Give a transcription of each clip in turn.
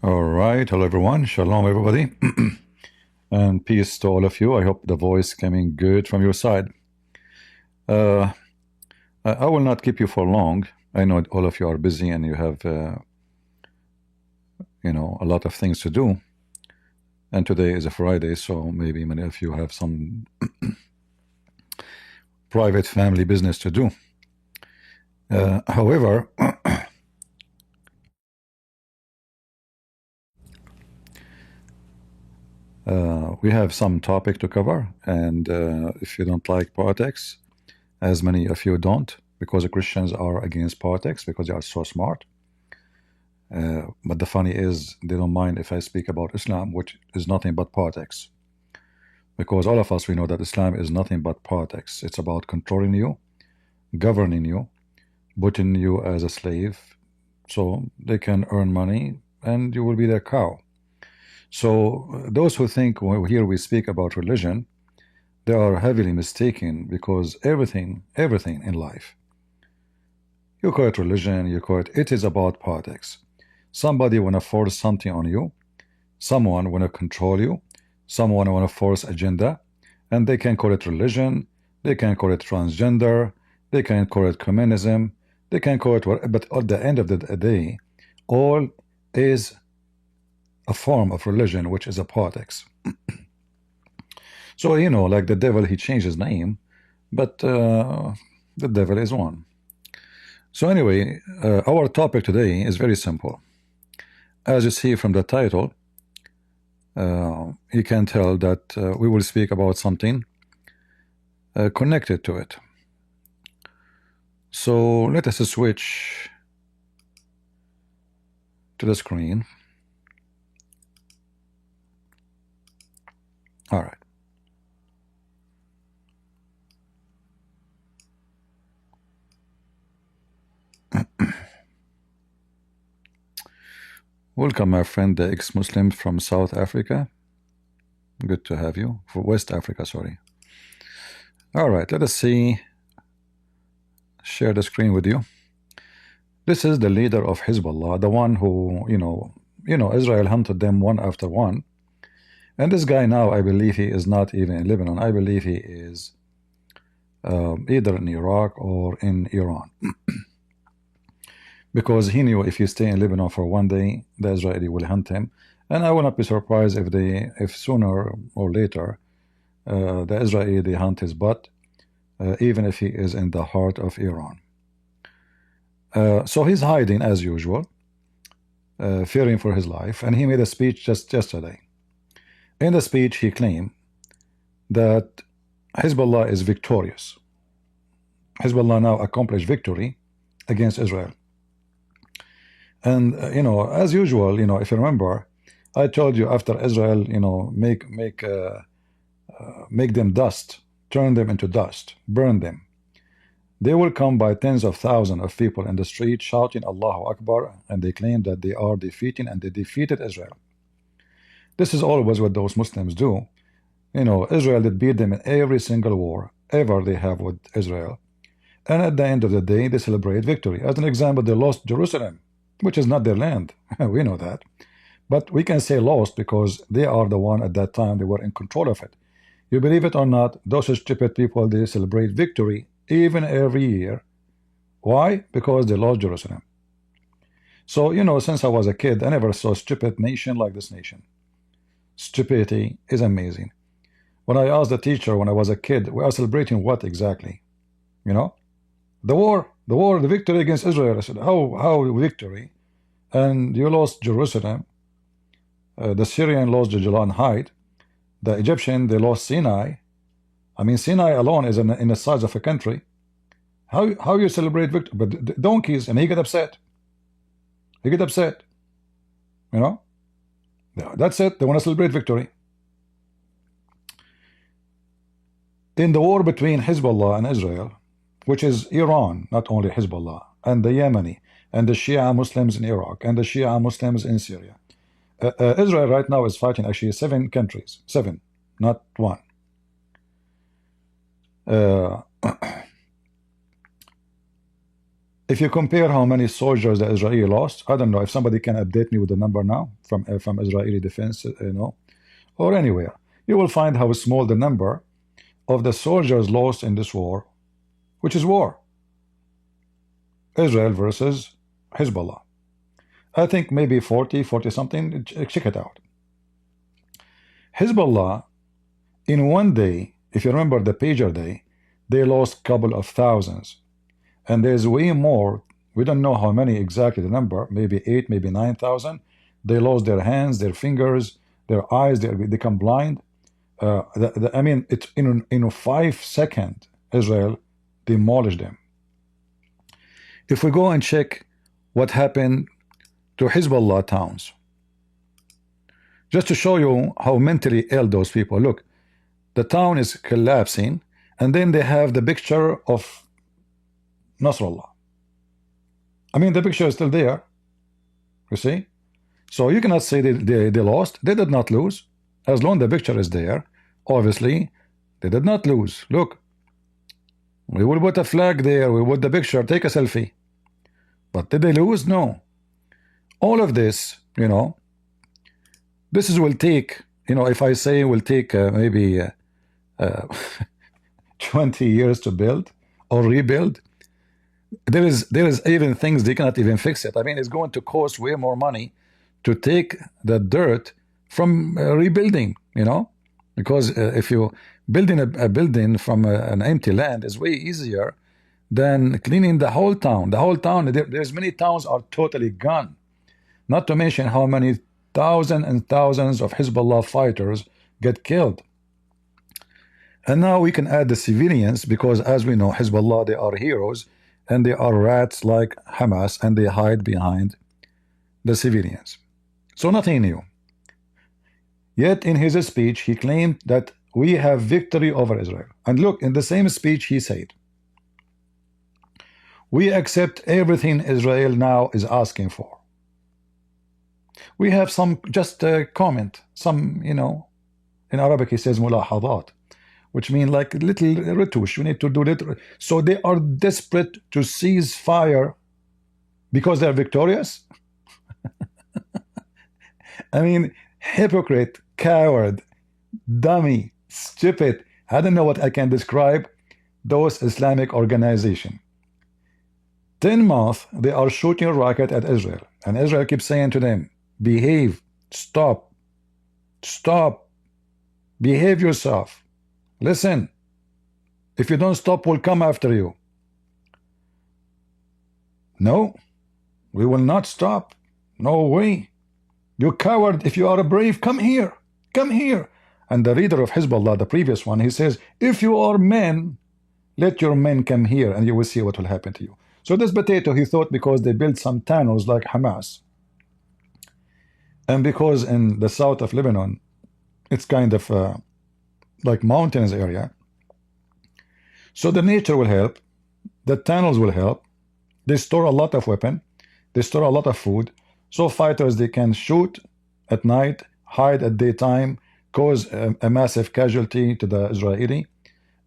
All right. Hello, everyone. Shalom, everybody. And peace to all of you. I hope the voice coming good from your side. I will not keep you for long. I know all of you are busy and you have, a lot of things to do. And today is a Friday, so maybe many of you have some private family business to do. However, we have some topic to cover, and if you don't like politics, as many of you don't, because the Christians are against politics because they are so smart. But the funny is, they don't mind if I speak about Islam, which is nothing but politics. Because all of us, we know that Islam is nothing but politics. It's about controlling you, governing you, putting you as a slave, so they can earn money, and you will be their cow. So those who think here we speak about religion, they are heavily mistaken, because everything in life, you call it religion, you call it is about politics. Somebody want to force something on you, someone want to control you, someone want to force agenda, and they can call it religion, they can call it transgender, they can call it communism, they can call it what, but at the end of the day, all is a form of religion, which is a politics. So, like the devil, he changed his name, but the devil is one. So anyway, our topic today is very simple. As you see from the title, you can tell that we will speak about something connected to it. So let us switch to the screen. All right. Welcome, my friend, the ex-Muslim from South Africa. Good to have you. For West Africa, sorry. All right, let us see. Share the screen with you. This is the leader of Hizballah, the one who, Israel hunted them one after one. And this guy now, I believe he is not even in Lebanon. I believe he is either in Iraq or in Iran. Because he knew if you stay in Lebanon for one day, the Israeli will hunt him. And I will not be surprised if sooner or later the Israeli, they hunt his butt, even if he is in the heart of Iran. So he's hiding as usual, fearing for his life, and he made a speech just yesterday. In the speech, he claimed that Hezbollah is victorious. Hezbollah now accomplished victory against Israel. And as usual, if you remember, I told you after Israel, make them dust, turn them into dust, burn them. They will come by tens of thousands of people in the street shouting Allahu Akbar, and they claim that they are defeating, and they defeated Israel. This is always what those Muslims do. Israel did beat them in every single war ever they have with Israel. And at the end of the day, they celebrate victory. As an example, they lost Jerusalem, which is not their land. We know that. But we can say lost because they are the one at that time, they were in control of it. You believe it or not, those stupid people, they celebrate victory even every year. Why? Because they lost Jerusalem. So, since I was a kid, I never saw a stupid nation like this nation. Stupidity is amazing. When I asked the teacher when I was a kid, we are celebrating what exactly? The war, the victory against Israel. I said, how victory? And you lost Jerusalem. The Syrian lost the Golan Heights. The Egyptian, they lost Sinai. I mean, Sinai alone is in the size of a country. How you celebrate victory? But the donkeys, and he get upset. He get upset. That's it. They want to celebrate victory. In the war between Hezbollah and Israel, which is Iran, not only Hezbollah, and the Yemeni, and the Shia Muslims in Iraq, and the Shia Muslims in Syria. Israel right now is fighting actually 7 countries. 7, not 1. If you compare how many soldiers the Israeli lost, I don't know if somebody can update me with the number now from Israeli defense, or anywhere, you will find how small the number of the soldiers lost in this war, which is war. Israel versus Hezbollah. I think maybe 40 something. Check it out. Hezbollah, in one day, if you remember the pager day, they lost couple of thousands. And there's way more. We don't know how many exactly the number, maybe 8, maybe 9,000. They lost their hands, their fingers, their eyes, they become blind. I mean, it's in 5 seconds, Israel demolished them. If we go and check what happened to Hezbollah towns, just to show you how mentally ill those people. Look, the town is collapsing, and then they have the picture of Nasrallah. I mean, the picture is still there. You see? So you cannot say they lost. They did not lose. As long as the picture is there, obviously, they did not lose. Look, we will put a flag there. We put the picture. Take a selfie. But did they lose? No. All of this, this will take, if I say will take maybe 20 years to build or rebuild, there is even things they cannot even fix it. I mean, it's going to cost way more money to take the dirt from rebuilding, because if you building a building from an empty land is way easier than cleaning the whole town. The whole town, there's many towns are totally gone. Not to mention how many thousands and thousands of Hezbollah fighters get killed. And now we can add the civilians, because as we know, Hezbollah, they are heroes, and they are rats like Hamas, and they hide behind the civilians. So nothing new. Yet in his speech, he claimed that we have victory over Israel. And look, in the same speech, he said, we accept everything Israel now is asking for. We have some just comment, some, in Arabic he says mulahadat, which mean like little retouche. We need to do little. So they are desperate to cease fire because they're victorious. I mean, hypocrite, coward, dummy, stupid. I don't know what I can describe those Islamic organizations. 10 months they are shooting rocket at Israel, and Israel keeps saying to them, behave, stop, behave yourself, listen, if you don't stop, we'll come after you. No, we will not stop, no way. You coward, if you are brave, come here. And the leader of Hezbollah, the previous one, he says, if you are men, let your men come here and you will see what will happen to you. So this potato, he thought because they built some tunnels like Hamas, and because in the south of Lebanon, it's kind of like mountains area, so the nature will help, the tunnels will help, they store a lot of weapon, they store a lot of food, so fighters, they can shoot at night, hide at daytime, cause a massive casualty to the Israeli.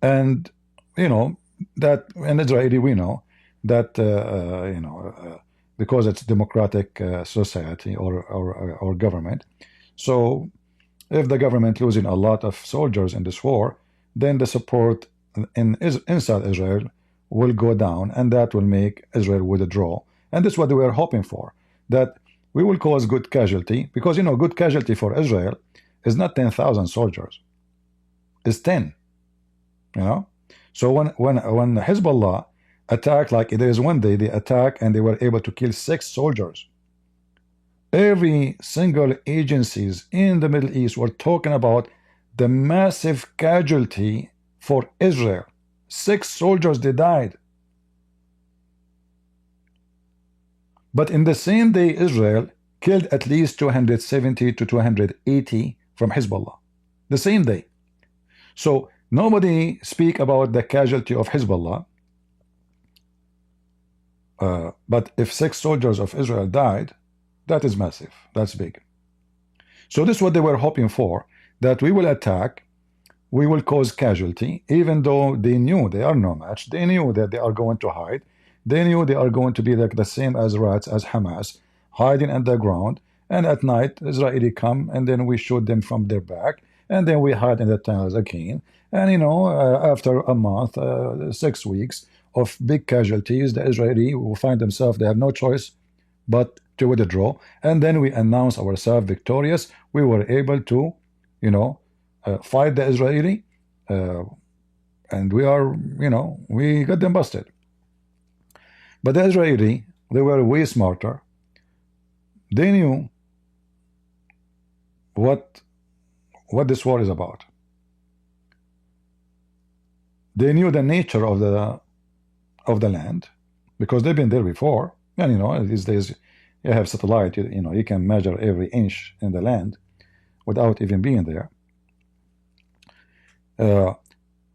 And that in Israeli we know that because it's democratic society or government, so if the government losing a lot of soldiers in this war, then the support inside Israel will go down, and that will make Israel withdraw. And that's what they were hoping for, that we will cause good casualty, because good casualty for Israel is not 10,000 soldiers, it's 10. So when Hezbollah attacked, like there is one day they attack and they were able to kill 6 soldiers. Every single agencies in the Middle East were talking about the massive casualty for Israel. 6 soldiers, they died. But in the same day, Israel killed at least 270 to 280 from Hezbollah. The same day. So nobody speak about the casualty of Hezbollah. But if 6 soldiers of Israel died, that is massive. That's big. So this is what they were hoping for, that we will attack, we will cause casualty, even though they knew they are no match. They knew that they are going to hide. They knew they are going to be like the same as rats as Hamas, hiding underground, and at night Israeli come and then we shoot them from their back, and then we hide in the tunnels again. And after a month, 6 weeks of big casualties, the Israeli will find themselves they have no choice but to withdraw, and then we announce ourselves victorious. We were able to, fight the Israeli, and we got them busted. But the Israeli, they were way smarter. They knew what this war is about. They knew the nature of the land because they've been there before. And these days you have satellite. You can measure every inch in the land without even being there.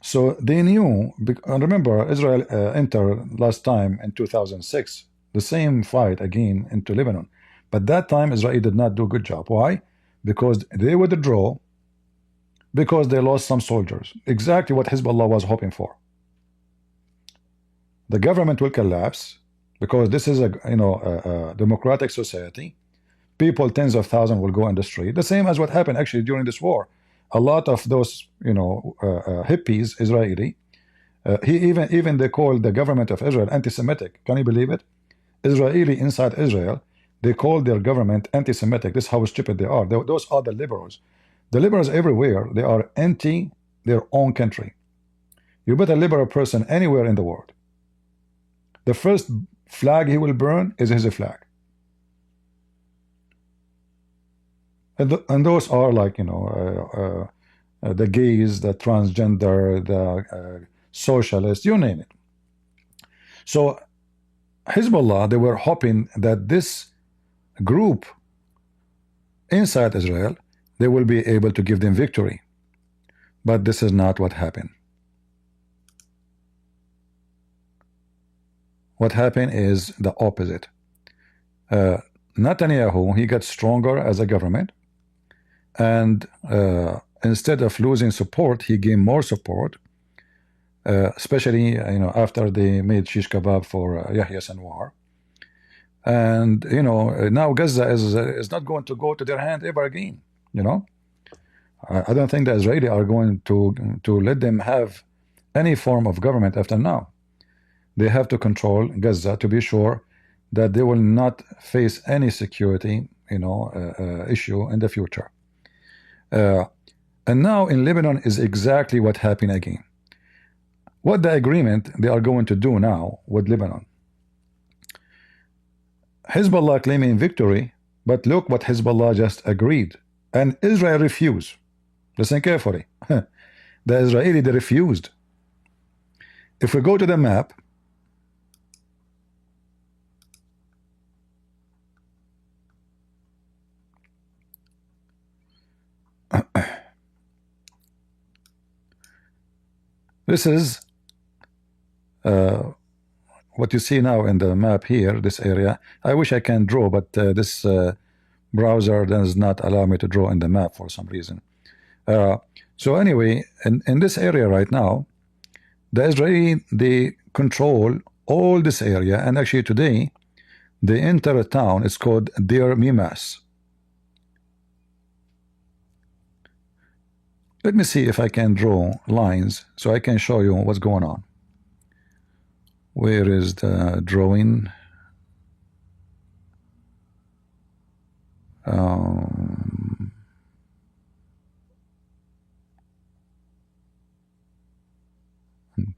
So they knew. Remember, Israel entered last time in 2006, the same fight again into Lebanon. But that time Israel did not do a good job. Why? Because they withdraw, because they lost some soldiers. Exactly what Hizballah was hoping for. The government will collapse because this is a democratic society. People, tens of thousands, will go in the street. The same as what happened actually during this war. A lot of those hippies, Israeli, even they called the government of Israel anti-Semitic. Can you believe it? Israeli inside Israel, they call their government anti-Semitic. This is how stupid they are. Those are the liberals. The liberals everywhere, they are anti their own country. You put a liberal person anywhere in the world, the first flag he will burn is his flag. And those are like, the gays, the transgender, the socialists, you name it. So Hezbollah, they were hoping that this group inside Israel, they will be able to give them victory. But this is not what happened. What happened is the opposite. Netanyahu, he got stronger as a government, and instead of losing support, he gained more support, especially after they made shish kebab for Yahya Sinwar. And now Gaza is not going to go to their hand ever again. I don't think the Israeli are going to let them have any form of government after now. They have to control Gaza to be sure that they will not face any security issue in the future. And now in Lebanon is exactly what happened again. What the agreement they are going to do now with Lebanon. Hezbollah claiming victory, but look what Hezbollah just agreed, and Israel refused. Listen carefully. The Israeli, they refused. If we go to the map, this is what you see now in the map here, this area. I wish I can draw, but this browser does not allow me to draw in the map for some reason. So anyway, in this area right now, the Israeli, they control all this area, and actually today they enter a town. It's called Deir Mimas. Let me see if I can draw lines so I can show you what's going on. Where is the drawing? I'm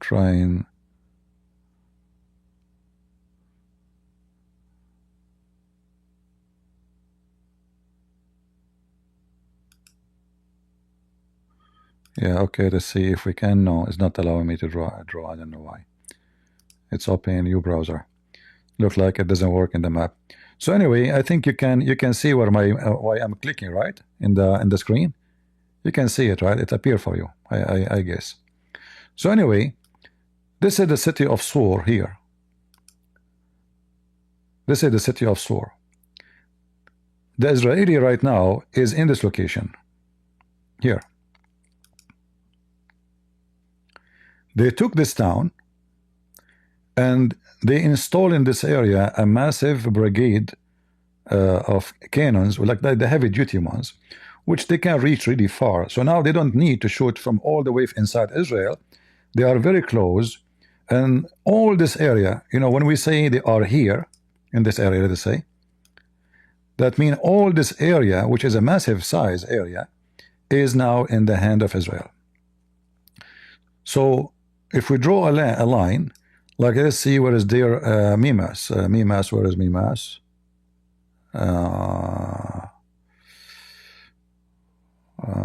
trying. Yeah, okay, let's see if we can. No, it's not allowing me to draw. I don't know why. It's open new browser. Look like it doesn't work in the map. So anyway, I think you can see where my why I'm clicking, right, in the screen. You can see it, right? It appears for you, I guess. So anyway, this is the city of Sur here. This is the city of Sur. The Israeli right now is in this location here. They took this town, and they install in this area a massive brigade of cannons, like the heavy-duty ones, which they can reach really far. So now they don't need to shoot from all the way inside Israel. They are very close, and all this area, you know, when we say they are here in this area, let's say, that means all this area, which is a massive size area, is now in the hand of Israel. So if we draw a line, like let's see where is their Mimas. Mimas, where is Mimas?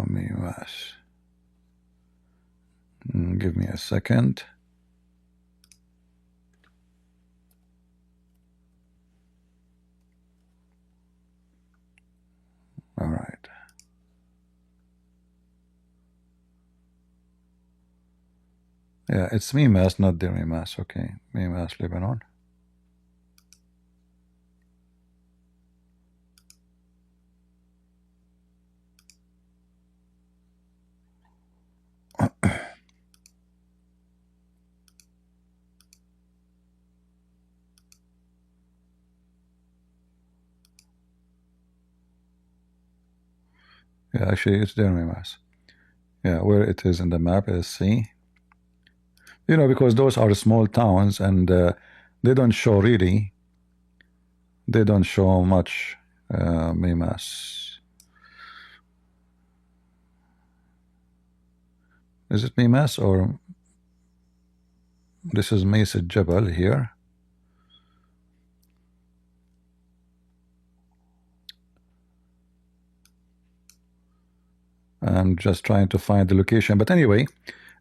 Mimas. Give me a second. All right. Yeah, it's Mimas, not the Mimas. Okay, Mimas, Lebanon. Yeah, actually, it's there, Mimas. Yeah, where it is in the map, let's see. You know, because those are small towns, and they don't show really. They don't show much. Mimas. Is it Mimas or this is Mesa Jebel here? I'm just trying to find the location, but anyway,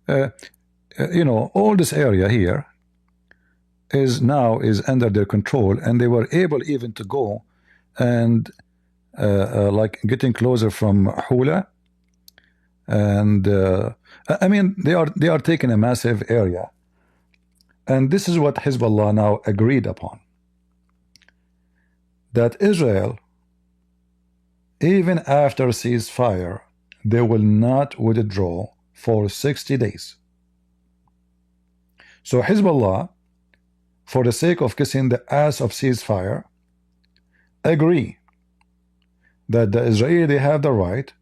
you know, all this area here is now under their control, and they were able even to go and like getting closer from Hula, and I mean they are taking a massive area, and this is what Hizballah now agreed upon, that Israel, even after ceasefire, they will not withdraw for 60 days. So Hizballah, for the sake of kissing the ass of ceasefire, agree that the Israeli, they have the right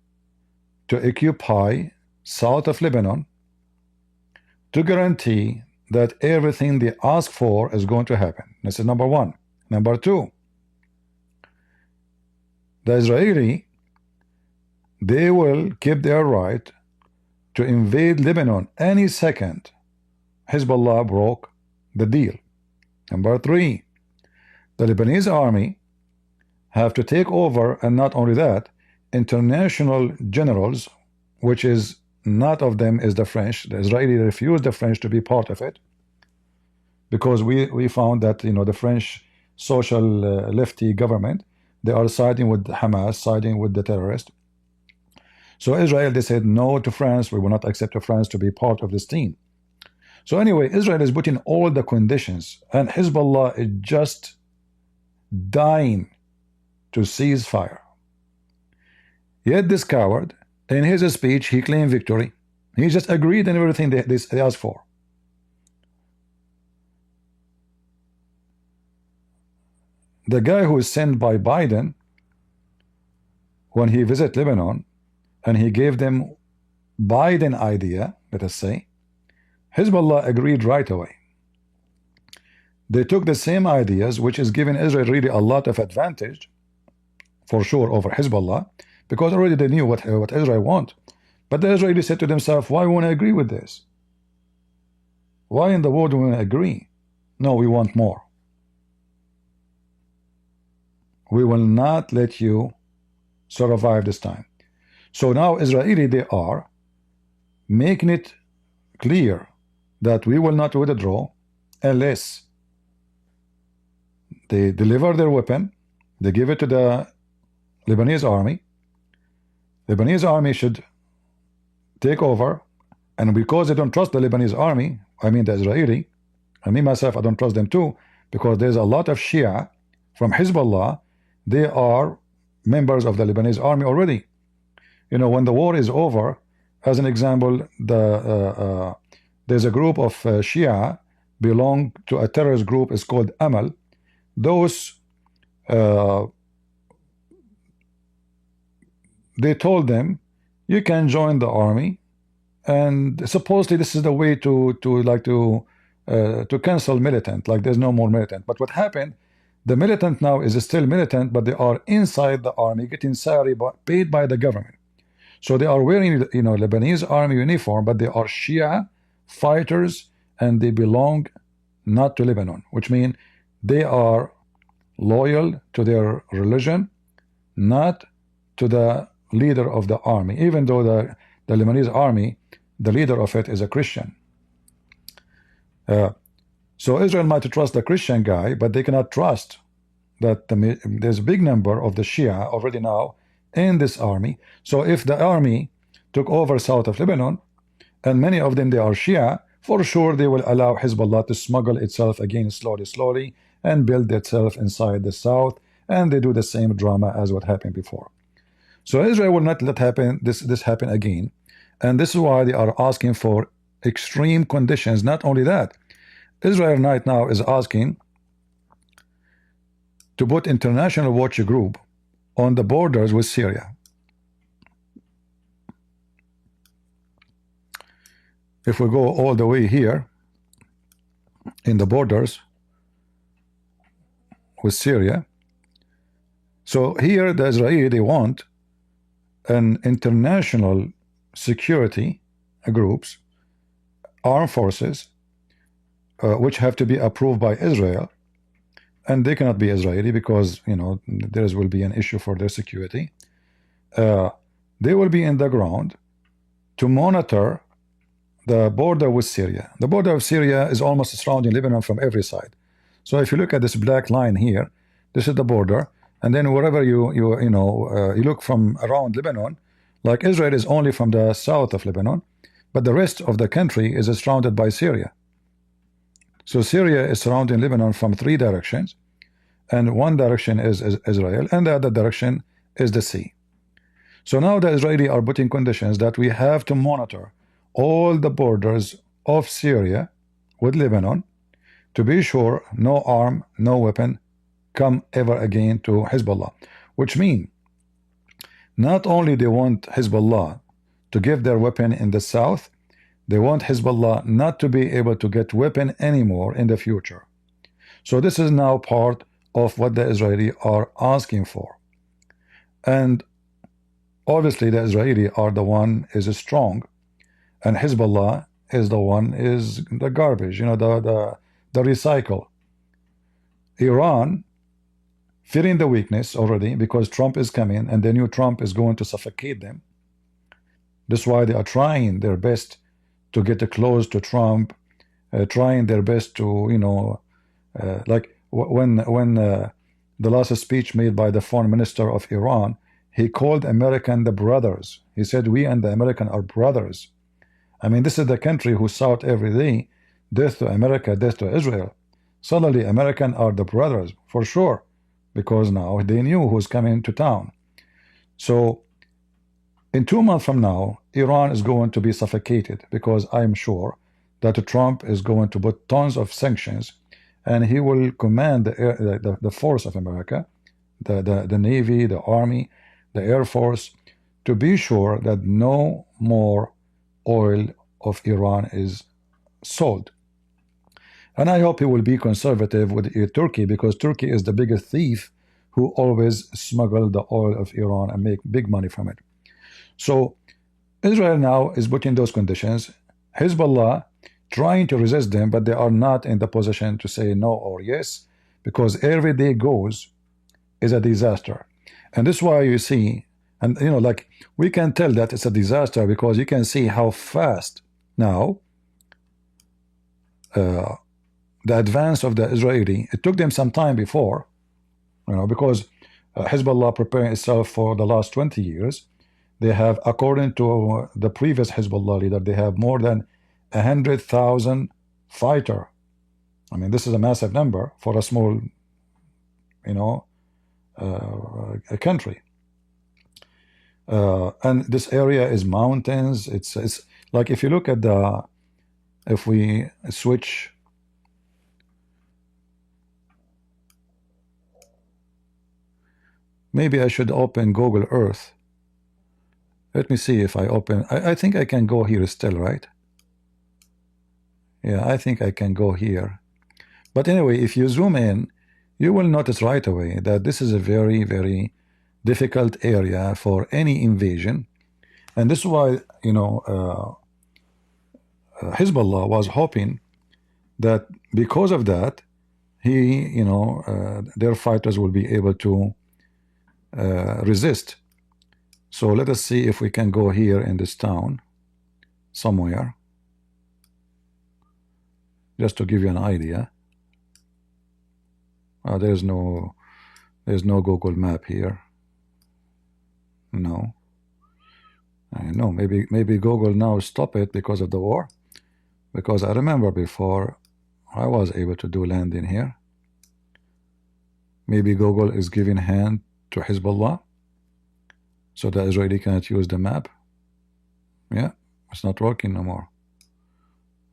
to occupy south of Lebanon, to guarantee that everything they ask for is going to happen. This is number one. Number two, the Israeli, they will keep their right to invade Lebanon any second Hezbollah broke the deal. Number three, the Lebanese army have to take over, and not only that, international generals, which is not of them is the French. The Israeli refused the French to be part of it, because we found that, you know, the French social lefty government, they are siding with Hamas, siding with the terrorists. So Israel, they said no to France. We will not accept France to be part of this team. So anyway, Israel is putting all the conditions, and Hezbollah is just dying to cease fire. Yet this coward, in his speech, he claimed victory. He just agreed on everything they asked for. The guy who is sent by Biden, when he visited Lebanon, and he gave them Biden idea, let us say, Hezbollah agreed right away. They took the same ideas, which is giving Israel really a lot of advantage, for sure, over Hezbollah, because already they knew what Israel want. But the Israelis said to themselves, why won't I agree with this? Why in the world do we want to agree? No, we want more. We will not let you survive this time. So now Israeli, they are making it clear that we will not withdraw unless they deliver their weapon, they give it to the Lebanese army. Lebanese army should take over, and because they don't trust the Lebanese army, I mean the Israeli, and me myself, I don't trust them too, because there's a lot of Shia from Hezbollah. They are members of the Lebanese army already. You know, when the war is over, as an example, there's a group of Shia belong to a terrorist group is called Amal. Those they told them you can join the army, and supposedly this is the way to cancel militant, like there's no more militant. But what happened, the militant now is still militant, but they are inside the army getting salary paid by the government. So they are wearing, Lebanese army uniform, but they are Shia fighters, and they belong not to Lebanon, which means they are loyal to their religion, not to the leader of the army, even though the Lebanese army, the leader of it is a Christian. So Israel might trust the Christian guy, but they cannot trust that there's a big number of the Shia already now in this army. So if the army took over south of Lebanon, and many of them they are Shia, for sure they will allow Hizballah to smuggle itself again slowly and build itself inside the south, and they do the same drama as what happened before. So Israel will not let this happen again, and this is why they are asking for extreme conditions. Not only that, Israel right now is asking to put international watch group on the borders with Syria. If we go all the way here in the borders with Syria, so here the Israeli, they want an international security groups, armed forces, which have to be approved by Israel, and they cannot be Israeli because there will be an issue for their security. They will be in the ground to monitor the border with Syria. The border of Syria is almost surrounding Lebanon from every side. So if you look at this black line here, this is the border, and then wherever you look from around Lebanon, like Israel is only from the south of Lebanon, but the rest of the country is surrounded by Syria. So Syria is surrounding Lebanon from 3 directions, and one direction is Israel, and the other direction is the sea. So now the Israeli are putting conditions that we have to monitor all the borders of Syria with Lebanon to be sure no arm, no weapon come ever again to Hezbollah, which means not only they want Hezbollah to give their weapon in the south, they want Hezbollah not to be able to get weapon anymore in the future. So this is now part of what the Israeli are asking for. And obviously the Israeli are the one is strong, and Hezbollah is the one is the garbage, the recycle. Iran fearing the weakness already because Trump is coming, and the new Trump is going to suffocate them. That's why they are trying their best to get close to Trump, trying their best to, like when the last speech made by the foreign minister of Iran, he called American the brothers. He said, we and the American are brothers. I mean, this is the country who shout every day, death to America, death to Israel. Suddenly, American are the brothers, for sure, because now they knew who's coming to town. So in 2 months from now, Iran is going to be suffocated, because I'm sure that Trump is going to put tons of sanctions, and he will command the force of America, the Navy, the Army, the Air Force, to be sure that no more oil of Iran is sold. And I hope he will be conservative with Turkey, because Turkey is the biggest thief who always smuggle the oil of Iran and make big money from it. So Israel now is putting those conditions. Hezbollah trying to resist them, but they are not in the position to say no or yes, because every day goes is a disaster. And this is why you see, and like we can tell that it's a disaster because you can see how fast now the advance of the Israeli, it took them some time before, because Hezbollah preparing itself for the last 20 years. They have, according to the previous Hezbollah leader, they have more than 100,000 fighter. I mean, this is a massive number for a small, a country. And this area is mountains. It's like if you look at if we switch Maybe I should open Google Earth. Let me see if I open. I think I can go here still, right? Yeah, I think I can go here. But anyway, if you zoom in, you will notice right away that this is a very, very difficult area for any invasion. And this is why, Hizballah was hoping that because of that, their fighters will be able to resist. So let us see if we can go here in this town somewhere, just to give you an idea. There's no Google map here. No. I know, maybe Google now stop it because of the war, because I remember before I was able to do landing here. Maybe Google is giving hand to Hizballah so the Israeli cannot use the map. Yeah, it's not working no more,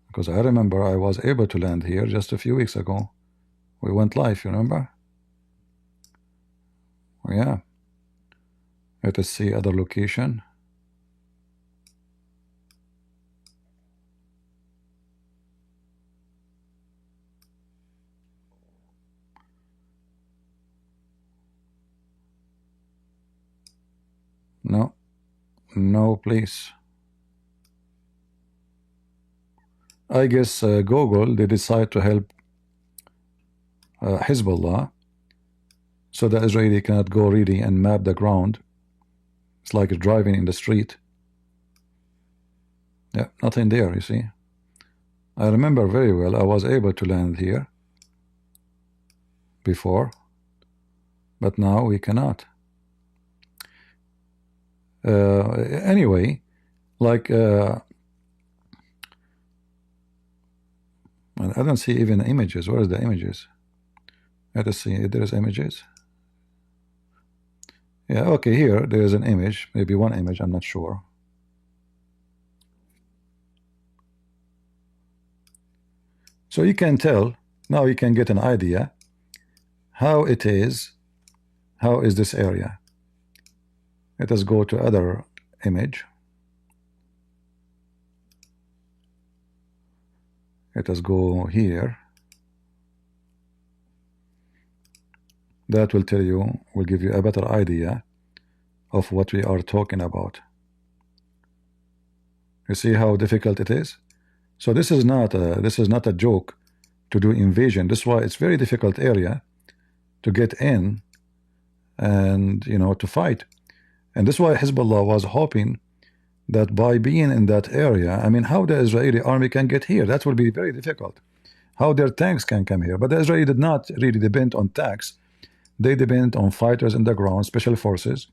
because I remember I was able to land here just a few weeks ago. We went live, you remember? Yeah. Let us see other location. No, please. I guess Google, they decide to help Hezbollah so the Israeli cannot go really and map the ground. It's like driving in the street. Yeah, nothing there, you see. I remember very well I was able to land here before, but now we cannot. Anyway, like I don't see even images. Where is the images? Let us see if there is images. Yeah, okay, here there is an image, maybe one image, I'm not sure. So you can tell, now you can get an idea how it is, how is this area. Let us go to other image. Let us go here. That will tell you, will give you a better idea of what we are talking about. You see how difficult it is? So this is not a joke to do invasion. This is why it's very difficult area to get in and to fight. And this is why Hezbollah was hoping that by being in that area, I mean, how the Israeli army can get here, that will be very difficult. How their tanks can come here. But the Israeli did not really depend on tanks. They depend on fighters in the ground, special forces,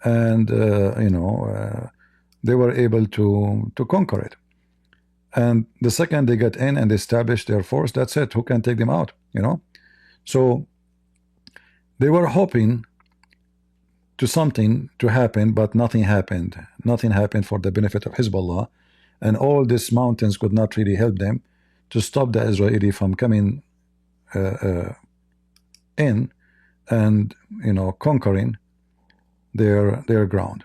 and they were able to conquer it. And the second they get in and establish their force, that's it. Who can take them out? So they were hoping to something to happen, but nothing happened. Nothing happened for the benefit of Hezbollah, and all these mountains could not really help them to stop the Israeli from coming in and conquering their ground.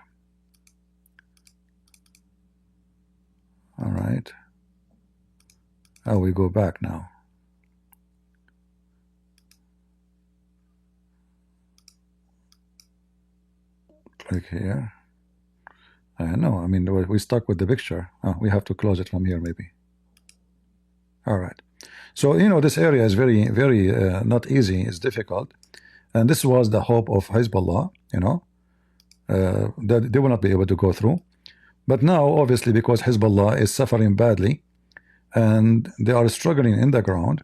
All right. Now we go back now. Click here. No, I mean, we stuck with the picture. We have to close it from here, maybe. All right. So, this area is very, very not easy. It's difficult. And this was the hope of Hezbollah, that they will not be able to go through. But now, obviously, because Hezbollah is suffering badly and they are struggling in the ground,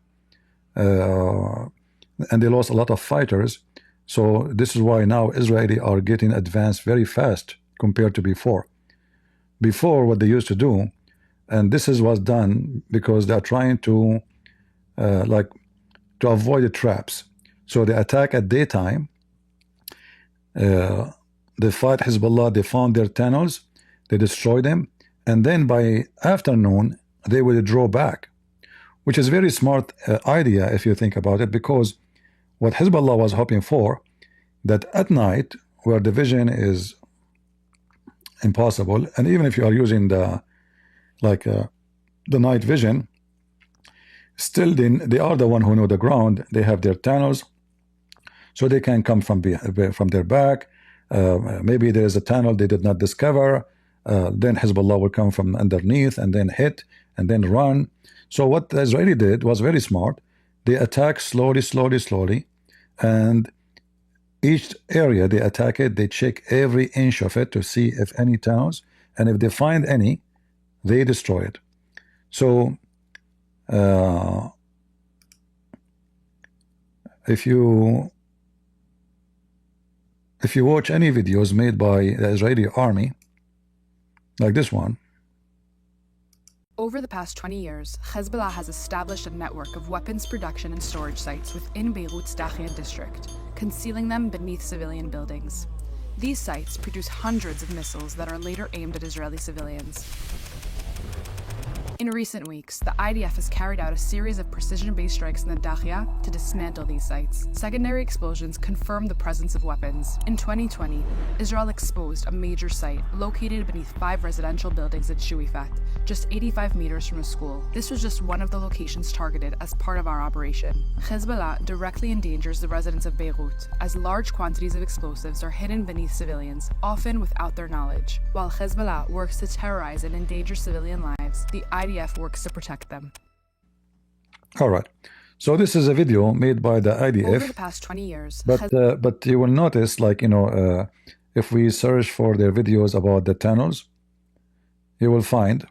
and they lost a lot of fighters. So this is why now Israeli are getting advanced very fast compared to before. Before, what they used to do, and this was done because they are trying to to avoid the traps. So they attack at daytime. They fight Hezbollah. They found their tunnels. They destroy them, and then by afternoon they will draw back, which is very smart idea if you think about it, because what Hezbollah was hoping for that at night, where the vision is impossible, and even if you are using the night vision, still they are the one who know the ground. They have their tunnels, so they can come from their back. Maybe there is a tunnel they did not discover. Then Hezbollah will come from underneath and then hit and then run. So what the Israeli did was very smart. They attack slowly, and each area they attack it, they check every inch of it to see if any tunnels, and if they find any, they destroy it. So if you watch any videos made by the Israeli army, like this one. Over the past 20 years, Hezbollah has established a network of weapons production and storage sites within Beirut's Dahiya district, concealing them beneath civilian buildings. These sites produce hundreds of missiles that are later aimed at Israeli civilians. In recent weeks, the IDF has carried out a series of precision-based strikes in the Dahiya to dismantle these sites. Secondary explosions confirmed the presence of weapons. In 2020, Israel exposed a major site located beneath 5 residential buildings at Shuifat, just 85 meters from a school. This was just one of the locations targeted as part of our operation. Hezbollah directly endangers the residents of Beirut, as large quantities of explosives are hidden beneath civilians, often without their knowledge. While Hezbollah works to terrorize and endanger civilian lives, the IDF works to protect them. All right. So this is a video made by the IDF. Over the past 20 years. But you will notice, if we search for their videos about the tunnels, you will find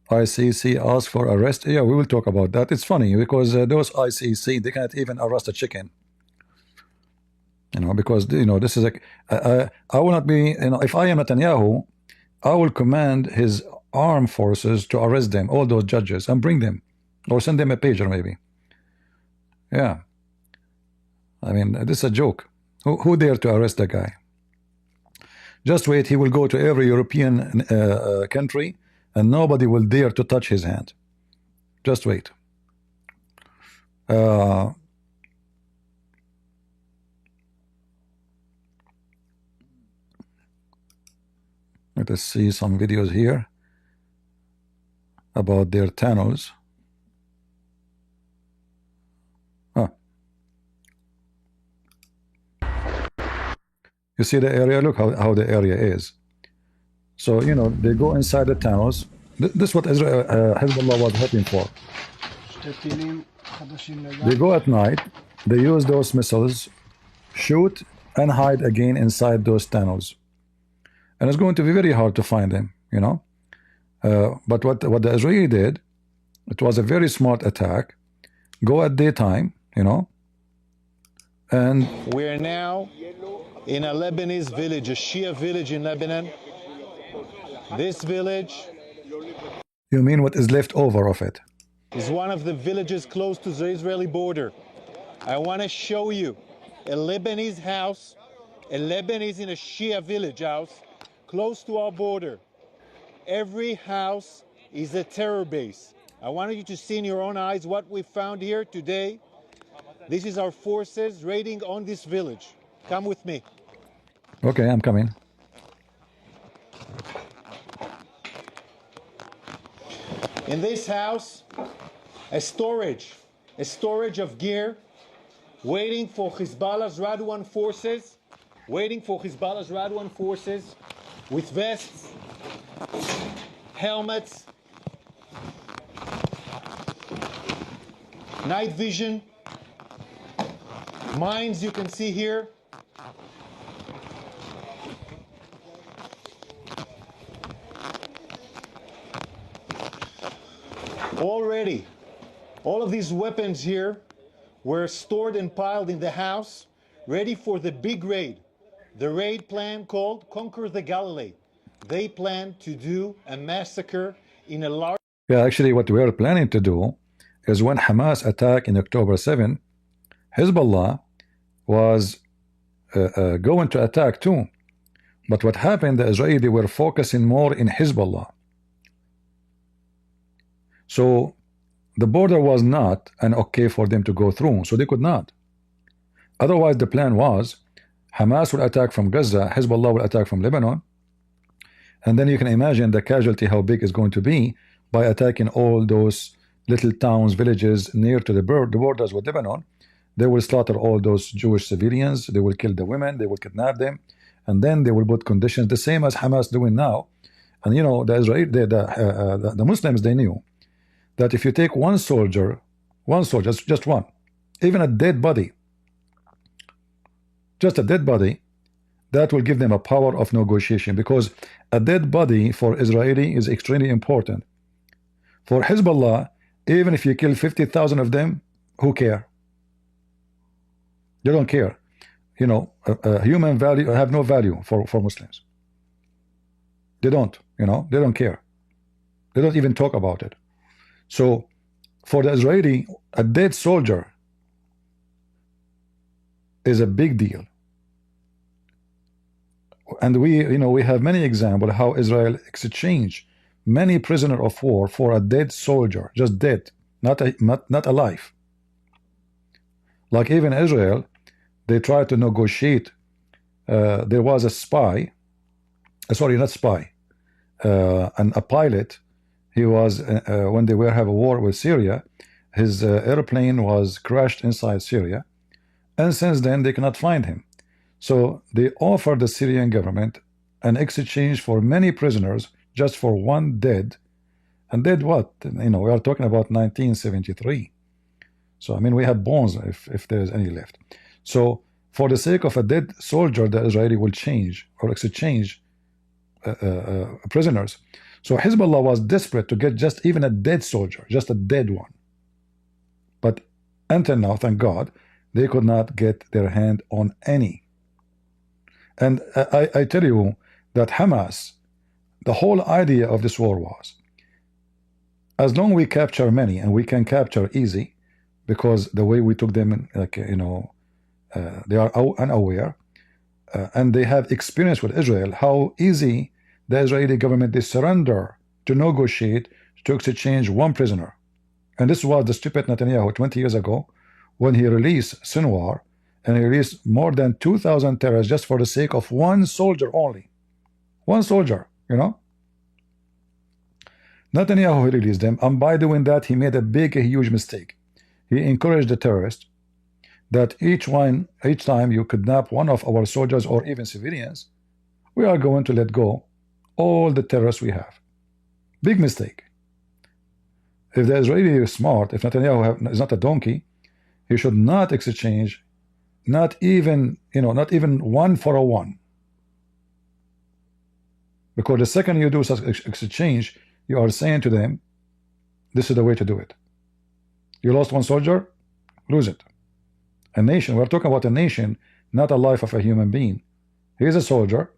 ICC asked for arrest. Yeah, we will talk about that. It's funny because those ICC, they can't even arrest a chicken. Because this is like I will not be. If I am Netanyahu, I will command his armed forces to arrest them, all those judges, and bring them, or send them a pager maybe. Yeah, I mean, this is a joke. Who dare to arrest the guy? Just wait, he will go to every European country, and nobody will dare to touch his hand. Just wait. Let us see some videos here about their tunnels. You see the area? Look how the area is. So, they go inside the tunnels. This is what Hezbollah was hoping for. They go at night, they use those missiles, shoot, and hide again inside those tunnels. And it's going to be very hard to find them, but what the Israeli did, it was a very smart attack. Go at daytime, and we're now in a Lebanese village, a Shia village in Lebanon. This village, you mean what is left over of it, is one of the villages close to the Israeli border. I want to show you a Lebanese house, a Lebanese in a Shia village house, close to our border. Every house is a terror base. I wanted you to see in your own eyes what we found here today. This is our forces raiding on this village. Come with me. Okay, I'm coming. In this house, a storage of gear, waiting for Hizballah's Radwan forces, with vests, helmets, night vision, mines you can see here. Already, all of these weapons here were stored and piled in the house, ready for the big raid. The raid plan called Conquer the Galilee. They plan to do a massacre in a large... Yeah, actually what we are planning to do is when Hamas attacked in October 7, Hezbollah was going to attack too. But what happened, the Israelis were focusing more in Hezbollah. So the border was not an okay for them to go through, so they could not. Otherwise, the plan was Hamas will attack from Gaza, Hezbollah will attack from Lebanon, and then you can imagine the casualty, how big it's going to be by attacking all those little towns, villages near to the borders with Lebanon. They will slaughter all those Jewish civilians, they will kill the women, they will kidnap them, and then they will put conditions, the same as Hamas doing now. And you know, the Muslims, they knew that if you take one soldier, just one, even a dead body, just a dead body, that will give them a power of negotiation, because a dead body for Israeli is extremely important. For Hezbollah, even if you kill 50,000 of them, who care? They don't care. You know, human value have no value for Muslims. They don't, you know, they don't care. They don't even talk about it. So for the Israeli, a dead soldier is a big deal. And we, you know, we have many examples how Israel exchanged many prisoner of war for a dead soldier, just dead, not alive. Like even Israel, they tried to negotiate. There was a spy, sorry, not spy, and a pilot. He was when they were have a war with Syria, his airplane was crashed inside Syria, and since then they cannot find him. So they offered the Syrian government an exchange for many prisoners just for one dead. And dead what? You know, we are talking about 1973. So I mean, we have bones if there is any left. So for the sake of a dead soldier, the Israeli will change or exchange prisoners. So Hezbollah was desperate to get just even a dead soldier, just a dead one. But until now, thank God, they could not get their hand on any. And I tell you that Hamas, the whole idea of this war was, as long as we capture many, and we can capture easy, because the way we took them, like, you know, they are unaware, and they have experience with Israel, how easy the Israeli government, they surrender to negotiate to exchange one prisoner. And this was the stupid Netanyahu 20 years ago, when he released Sinwar, and he released more than 2,000 terrorists just for the sake of one soldier only. One soldier, you know. Netanyahu released them, and by doing that, he made a huge mistake. He encouraged the terrorists that each time you kidnap one of our soldiers or even civilians, we are going to let go all the terrorists we have. Big mistake. If the Israeli is smart, if Netanyahu is not a donkey, he should not exchange, not even, you know, not even one for a one. Because the second you do such exchange, you are saying to them, this is the way to do it. You lost one soldier, lose it. A nation, we're talking about a nation, not a life of a human being. He's a soldier,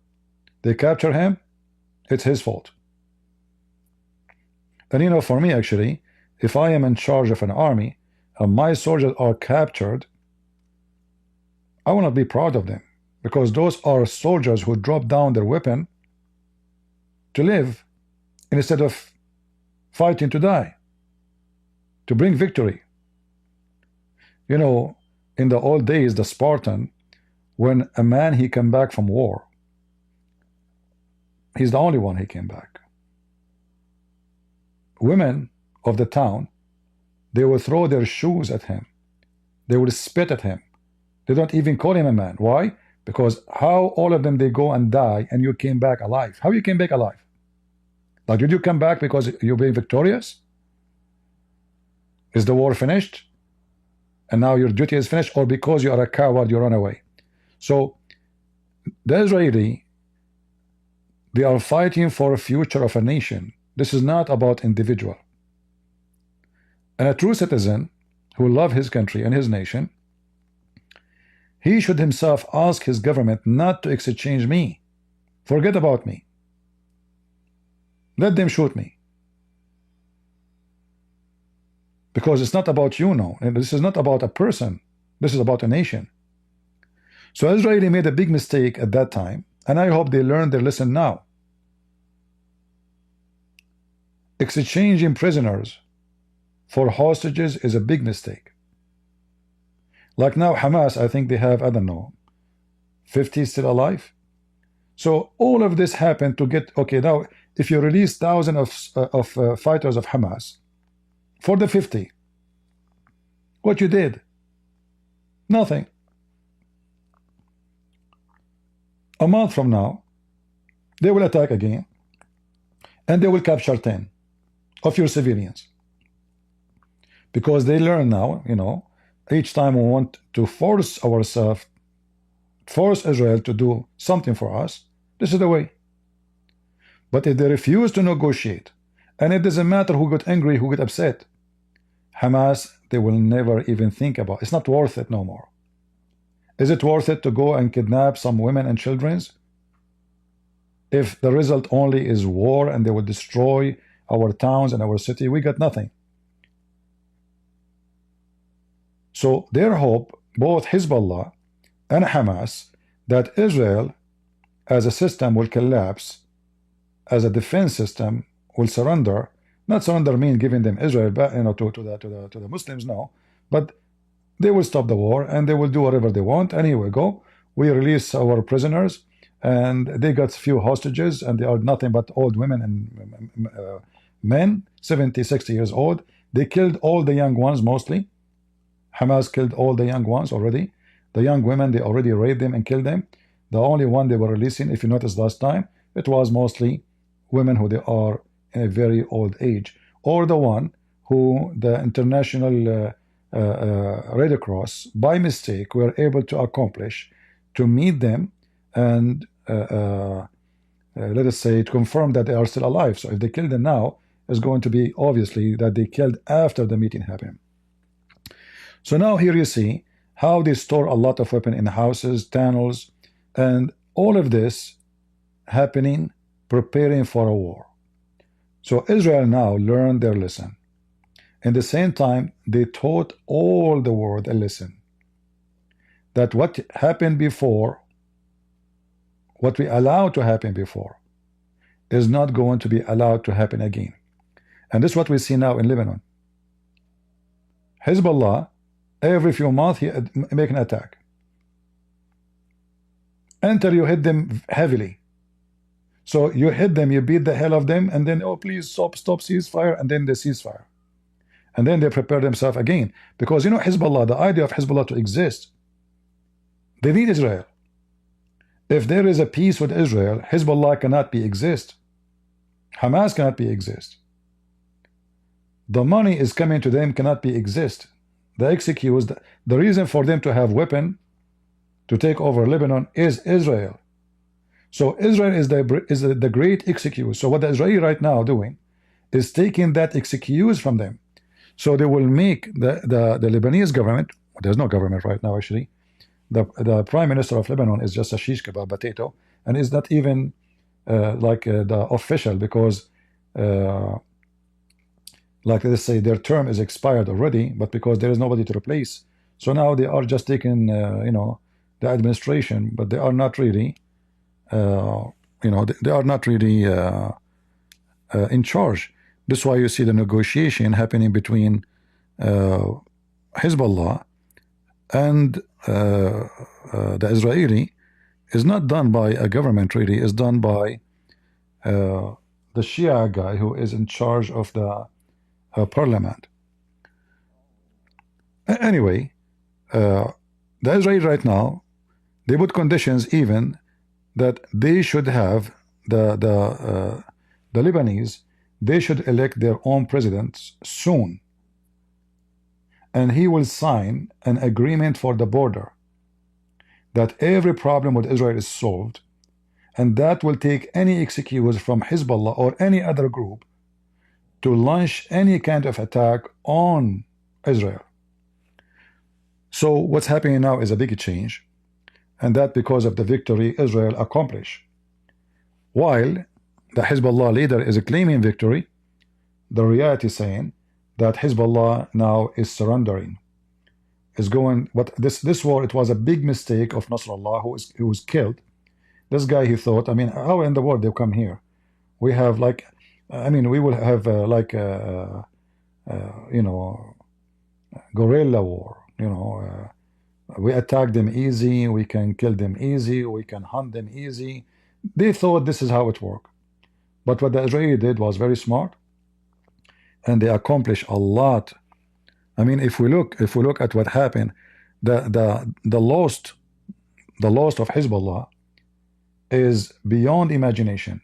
they capture him, it's his fault. And you know, for me actually, if I am in charge of an army and my soldiers are captured, I want to be proud of them, because those are soldiers who drop down their weapon to live instead of fighting to die, to bring victory. You know, in the old days, the Spartan, when a man he came back from war, he's the only one he came back. Women of the town, they will throw their shoes at him. They will spit at him. They don't even call him a man. Why? Because how all of them, they go and die, and you came back alive. How you came back alive? Like, did you come back because you're being victorious? Is the war finished? And now your duty is finished? Or because you are a coward, you run away? So the Israeli, they are fighting for a future of a nation. This is not about individual. And a true citizen who loves his country and his nation, he should himself ask his government not to exchange me. Forget about me. Let them shoot me. Because it's not about you now. And this is not about a person. This is about a nation. So Israeli made a big mistake at that time, and I hope they learned their lesson now. Exchanging prisoners for hostages is a big mistake. Like now, Hamas, I think they have, I don't know, 50 still alive. So all of this happened to get, okay, now if you release thousands of fighters of Hamas for the 50, what you did? Nothing. A month from now, they will attack again, and they will capture 10 of your civilians. Because they learn now, you know, each time we want to force ourselves, force Israel to do something for us, this is the way. But if they refuse to negotiate, and it doesn't matter who got angry, who got upset, Hamas, they will never even think about it. It's not worth it no more. Is it worth it to go and kidnap some women and children? If the result only is war and they will destroy our towns and our city, we got nothing. So their hope, both Hizballah and Hamas, that Israel as a system will collapse, as a defense system will surrender. Not surrender mean giving them Israel back, you know, to the Muslims, no, but they will stop the war and they will do whatever they want. And here we go. We release our prisoners, and they got few hostages, and they are nothing but old women and men, 70, 60 years old. They killed all the young ones mostly. Hamas killed all the young ones already. The young women, they already raped them and killed them. The only one they were releasing, if you noticed last time, it was mostly women who they are in a very old age, or the one who the international Red Cross by mistake were able to accomplish to meet them and let us say to confirm that they are still alive. So if they kill them now, it's going to be obviously that they killed after the meeting happened. So now here you see how they store a lot of weapons in houses, tunnels, and all of this happening, preparing for a war. So Israel now learned their lesson. In the same time, they taught all the world a lesson. That what happened before, what we allowed to happen before, is not going to be allowed to happen again. And this is what we see now in Lebanon. Hizballah, every few months, he make an attack. Until you hit them heavily. So you hit them, you beat the hell of them, and then, oh, please stop ceasefire, and then they ceasefire. And then they prepare themselves again. Because, you know, Hizballah, the idea of Hizballah to exist, they need Israel. If there is a peace with Israel, Hizballah cannot be exist. Hamas cannot be exist. The money is coming to them cannot be exist. The excuse, the reason for them to have weapon to take over Lebanon is Israel. So Israel is the great excuse. So what the Israeli right now doing is taking that excuse from them. So they will make the Lebanese government, there's no government right now actually, the prime minister of Lebanon is just a shish kebab potato, and is not even the official, because like let's say their term is expired already, but because there is nobody to replace, so now they are just taking you know, the administration, but they are not really you know, they are not really in charge. This is why you see the negotiation happening between Hezbollah and the Israeli is not done by a government really, is done by the Shia guy who is in charge of the parliament. Anyway, the Israeli right now, they put conditions even that they should have the Lebanese, they should elect their own presidents soon, and he will sign an agreement for the border that every problem with Israel is solved, and that will take any excuse from Hezbollah or any other group to launch any kind of attack on Israel. So what's happening now is a big change, and that because of the victory Israel accomplished. While the Hezbollah leader is claiming victory, the reality is saying that Hezbollah now is surrendering, is going. What this war, it was a big mistake of Nasrallah, who was killed. This guy, he thought, I mean, how in the world they come here? We have like, I mean, we will have you know, guerrilla war. You know, we attack them easy, we can kill them easy, we can hunt them easy. They thought this is how it worked. But what the Israeli did was very smart, and they accomplished a lot. I mean, if we look at what happened, the loss of Hizballah is beyond imagination.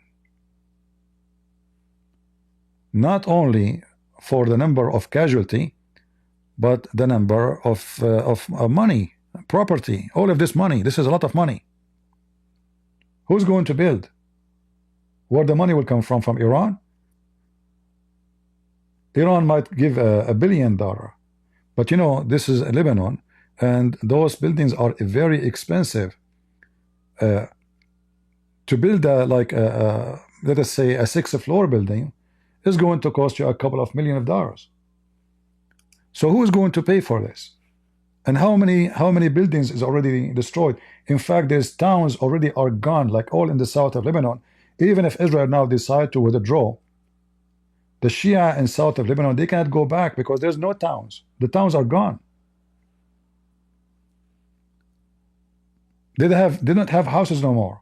Not only for the number of casualty, but the number of money, property, all of this money. This is a lot of money. Who's going to build? Where the money will come from? From Iran? Iran might give $1 billion, but you know, this is Lebanon, and those buildings are very expensive. To build let us say a 6th floor building is going to cost you a couple of $1,000,000. So who is going to pay for this? And how many buildings is already destroyed? In fact, there's towns already are gone, like all in the south of Lebanon. Even if Israel now decide to withdraw, the Shia in south of Lebanon, they cannot go back because there's no towns. The towns are gone. They don't have houses no more.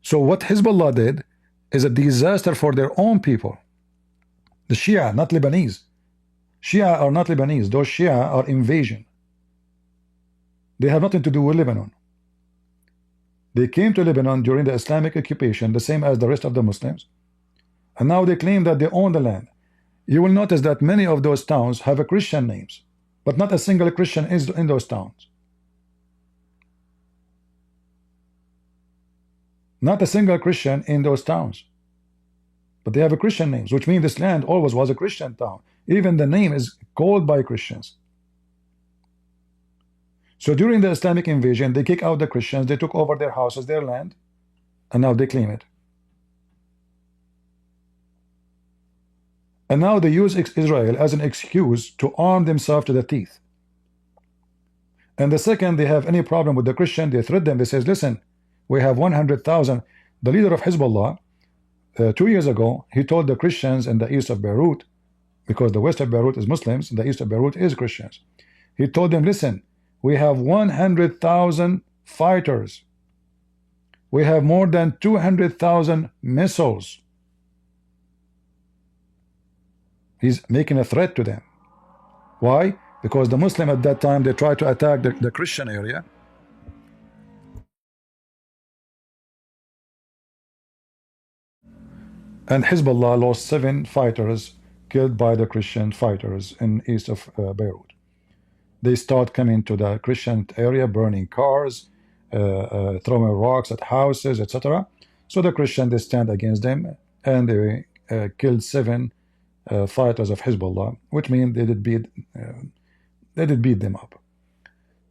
So what Hezbollah did is a disaster for their own people. The Shia, not Lebanese. Shia are not Lebanese. Those Shia are invasion. They have nothing to do with Lebanon. They came to Lebanon during the Islamic occupation, the same as the rest of the Muslims, and now they claim that they own the land. You will notice that many of those towns have a Christian names, but not a single Christian is in those towns. Not a single Christian in those towns, but they have a Christian names, which means this land always was a Christian town. Even the name is called by Christians. So during the Islamic invasion, they kick out the Christians, they took over their houses, their land, and now they claim it. And now they use Israel as an excuse to arm themselves to the teeth. And the second they have any problem with the Christian, they threat them. They says, listen, we have 100,000. The leader of Hezbollah, 2 years ago, he told the Christians in the east of Beirut, because the west of Beirut is Muslims, the east of Beirut is Christians. He told them, listen, we have 100,000 fighters. We have more than 200,000 missiles. He's making a threat to them. Why? Because the Muslim at that time, they tried to attack the Christian area. And Hezbollah lost 7 fighters killed by the Christian fighters in east of Beirut. They start coming to the Christian area, burning cars, throwing rocks at houses, etc. So the Christian, they stand against them, and they killed 7 fighters of Hezbollah, which means they did beat them up.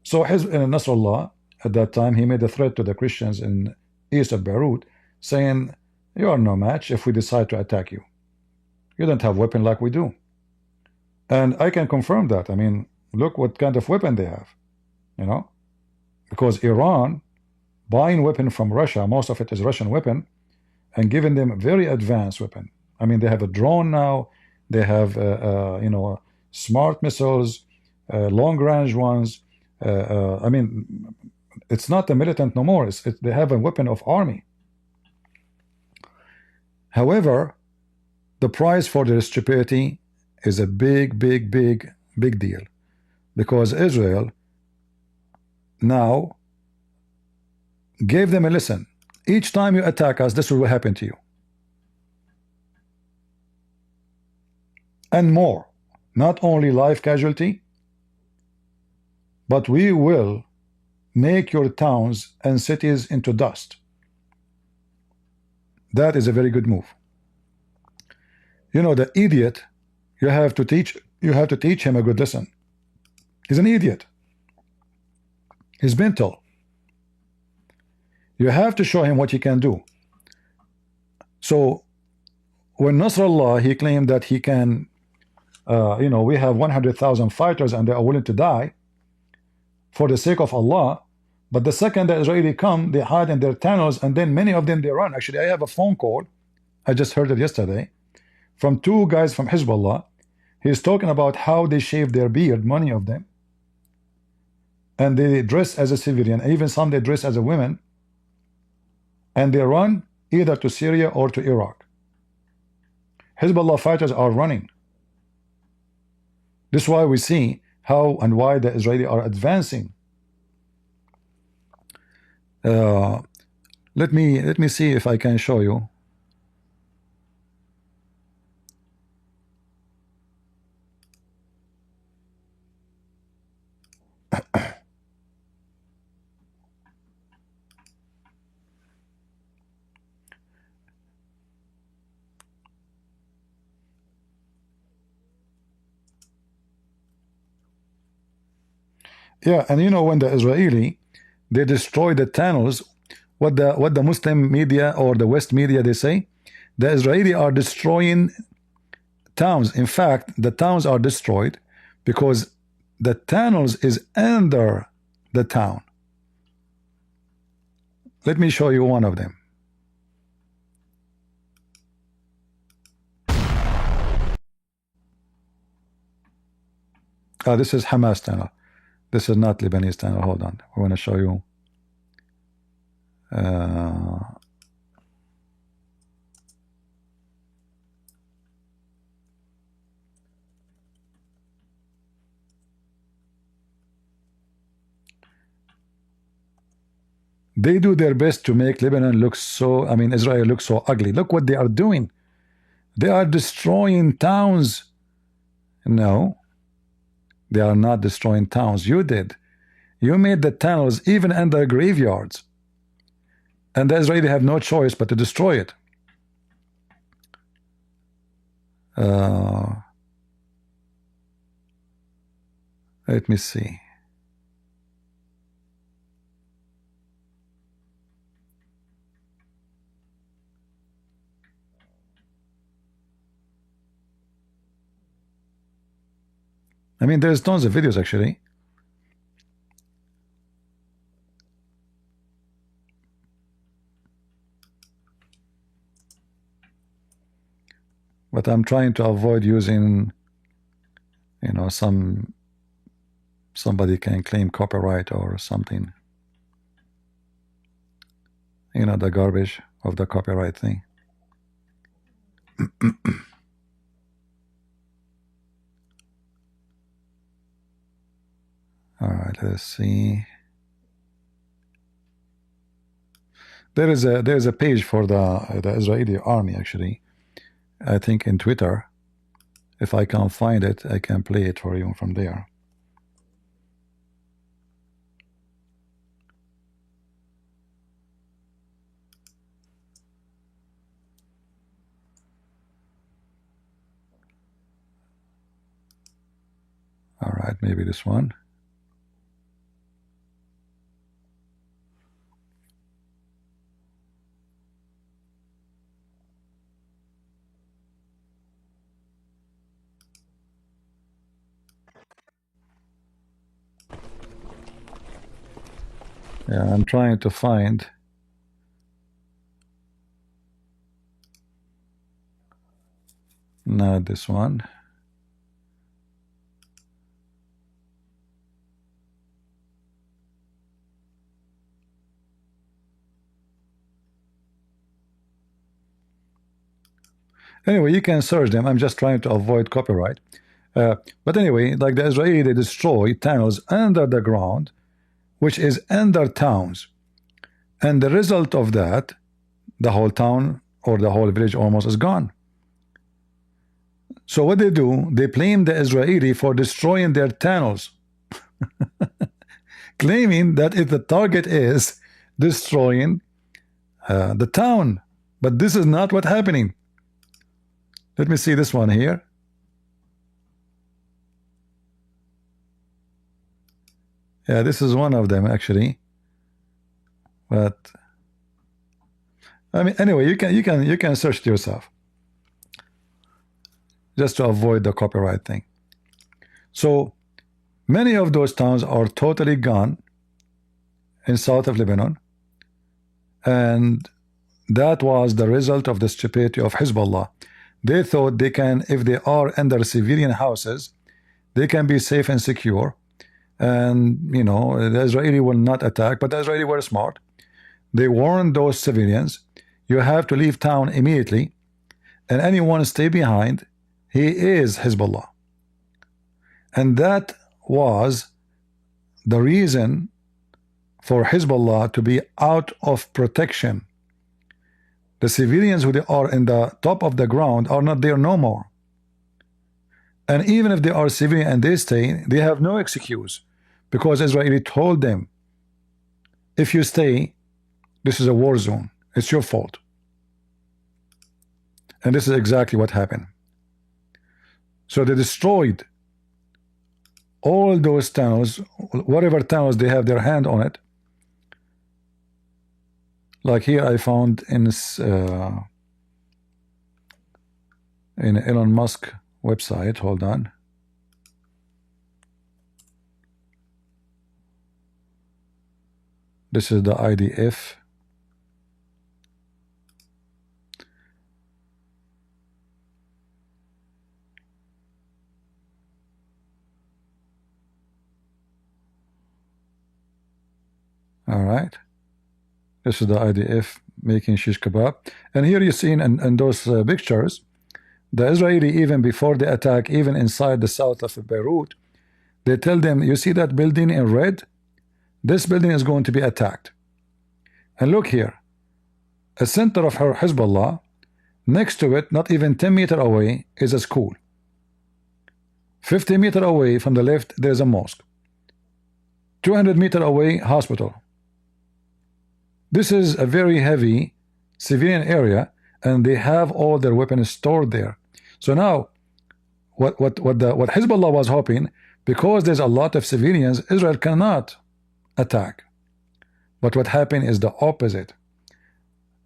So Nasrallah at that time, he made a threat to the Christians in east of Beirut, saying, you are no match if we decide to attack you. You don't have weapon like we do. And I can confirm that. I mean, look what kind of weapon they have, you know, because Iran buying weapon from Russia, most of it is Russian weapon, and giving them very advanced weapon. I mean, they have a drone now, they have you know, smart missiles, long range ones. I mean, it's not a militant no more. They have a weapon of army. However, the price for their stupidity is a big deal, because Israel now gave them a lesson. Each time you attack us, this will happen to you. And more, not only life casualty, but we will make your towns and cities into dust. That is a very good move. You know, the idiot, you have to teach him a good lesson. He's an idiot. He's mental. You have to show him what he can do. So when Nasrallah, he claimed that he can, you know, we have 100,000 fighters and they are willing to die for the sake of Allah. But the second the Israeli come, they hide in their tunnels, and then many of them, they run. Actually, I have a phone call, I just heard it yesterday, from 2 guys from Hizballah. He's talking about how they shave their beard, many of them, and they dress as a civilian. Even some they dress as a woman, and they run either to Syria or to Iraq. Hizballah fighters are running. This is why we see how and why the Israeli are advancing. Let me see if I can show you. Yeah, and you know, when the Israeli they destroy the tunnels, what the Muslim media or the West media they say, the Israeli are destroying towns. In fact, the towns are destroyed because the tunnels is under the town. Let me show you one of them. This is Hamas tunnel. This is not Lebanese tunnel. Hold on. I want to show you. They do their best to make Lebanon look so, I mean, Israel look so ugly. Look what they are doing. They are destroying towns. No, they are not destroying towns. You did. You made the tunnels even under graveyards. And the Israeli have no choice but to destroy it. Let me see. I mean, there's tons of videos actually. But I'm trying to avoid using, you know, somebody can claim copyright or something. You know, the garbage of the copyright thing. All right, let's see. There's a page for the Israeli army actually. I think in Twitter. If I can't find it, I can play it for you from there. All right, maybe this one. Yeah, I'm trying to find. Not this one. Anyway, you can search them. I'm just trying to avoid copyright. But anyway, like the Israeli, they destroy tunnels under the ground, which is under towns. And the result of that, the whole town or the whole village almost is gone. So what they do, they blame the Israeli for destroying their tunnels, claiming that if the target is destroying the town. But this is not what's happening. Let me see this one here. Yeah, this is one of them actually. But I mean, anyway, you can search it yourself, just to avoid the copyright thing. So many of those towns are totally gone in south of Lebanon, and that was the result of the stupidity of Hizballah. They thought they can, if they are under civilian houses, they can be safe and secure, and you know the Israeli will not attack. But the Israeli were smart. They warned those civilians, you have to leave town immediately, and anyone stay behind, he is Hizballah. And that was the reason for Hizballah to be out of protection. The civilians who are in the top of the ground are not there no more. And even if they are civilian and they stay, they have no excuse, because Israeli told them, if you stay, this is a war zone. It's your fault. And this is exactly what happened. So they destroyed all those tunnels, whatever tunnels they have their hand on it. Like here I found in Elon Musk website. Hold on. This is the IDF. All right. This is the IDF making shish kebab. And here you see in those pictures, the Israeli, even before the attack, even inside the south of Beirut, they tell them, you see that building in red? This building is going to be attacked. And look here, a center of Hezbollah, next to it, not even 10 meters away, is a school. 50 meters away from the left, there's a mosque. 200 meters away, hospital. This is a very heavy civilian area, and they have all their weapons stored there. So now, what Hezbollah was hoping, because there's a lot of civilians, Israel cannot attack. But what happened is the opposite.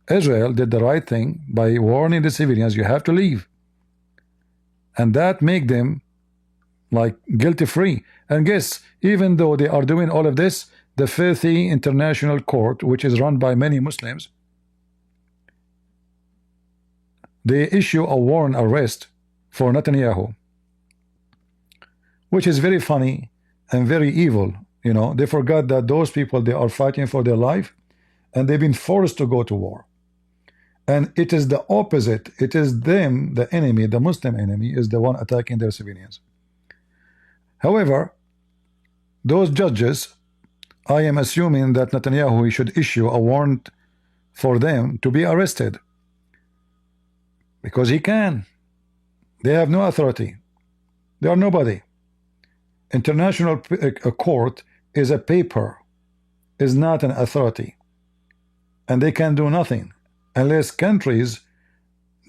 Israel did the right thing by warning the civilians, you have to leave. And that make them like guilty free. And guess, even though they are doing all of this, the filthy international court, which is run by many Muslims, they issue a warrant arrest for Netanyahu, which is very funny and very evil. You know, they forgot that those people, they are fighting for their life, and they've been forced to go to war. And it is the opposite. It is them, the enemy, the Muslim enemy, is the one attacking their civilians. However, those judges, I am assuming that Netanyahu should issue a warrant for them to be arrested, because he can. They have no authority. They are nobody. International court is a paper, is not an authority, and they can do nothing unless countries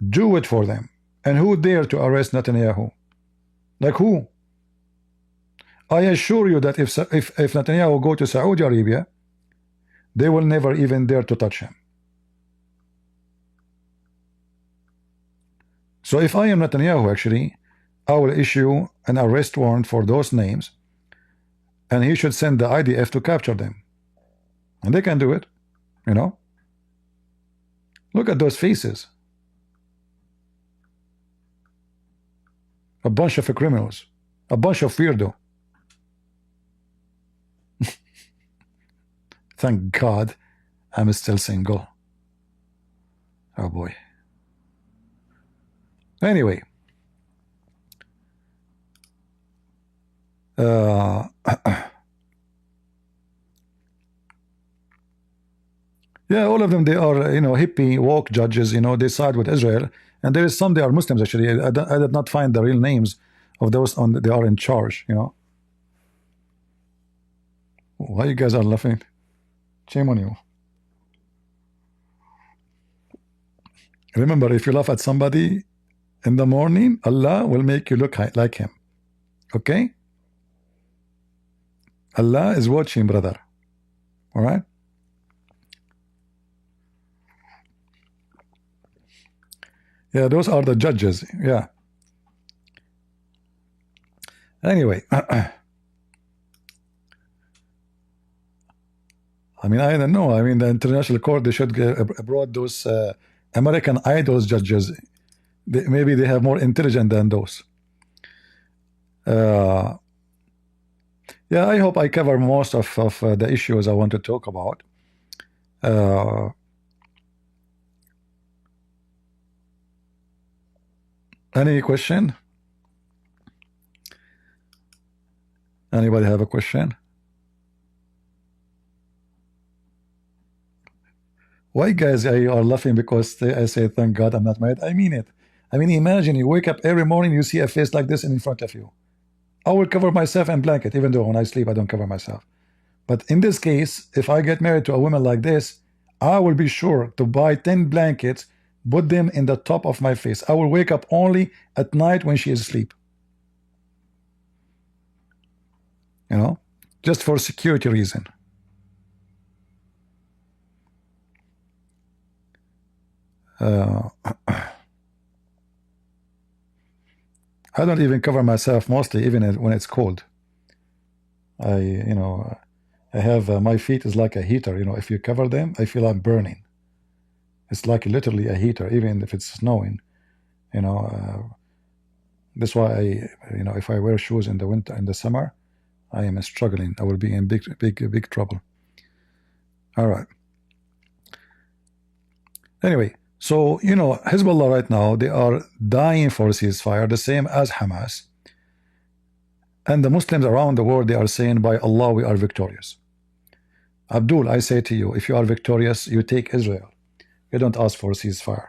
do it for them. And who dare to arrest Netanyahu? Like who? I assure you that if Netanyahu go to Saudi Arabia, they will never even dare to touch him. So if I am Netanyahu, actually, I will issue an arrest warrant for those names, and he should send the IDF to capture them. And they can do it, you know. Look at those faces. A bunch of criminals, a bunch of weirdo. Thank God I'm still single. Oh boy. Anyway, yeah, all of them, they are, you know, hippie woke judges, you know, they side with Israel, and there is some, they are Muslims actually. I did not find the real names of those they are in charge, you know. Why you guys are laughing? Shame on you. Remember, if you laugh at somebody in the morning, Allah will make you look like him. Okay? Allah is watching, brother. All right? Yeah, those are the judges. Yeah. Anyway. I mean, I don't know. I mean, the international court, they should get abroad those American Idols judges Maybe they have more intelligence than those. Yeah, I hope I cover most of the issues I want to talk about. Any question? Anybody have a question? Why, guys, are you laughing because I say thank God I'm not married? I mean it. I mean, imagine you wake up every morning, you see a face like this in front of you. I will cover myself in blanket, even though when I sleep I don't cover myself. But in this case, if I get married to a woman like this, I will be sure to buy 10 blankets, put them in the top of my face. I will wake up only at night when she is asleep. You know, just for security reason. I don't even cover myself mostly, even when it's cold. I have my feet is like a heater. You know, if you cover them, I feel I'm burning. It's like literally a heater, even if it's snowing. You know, that's why if I wear shoes in the winter, in the summer, I am struggling. I will be in big trouble. All right. Anyway, so Hezbollah right now, they are dying for a ceasefire, the same as Hamas. And the Muslims around the world, they are saying, by Allah, we are victorious. Abdul, I say to you, if you are victorious, you take Israel. You don't ask for a ceasefire.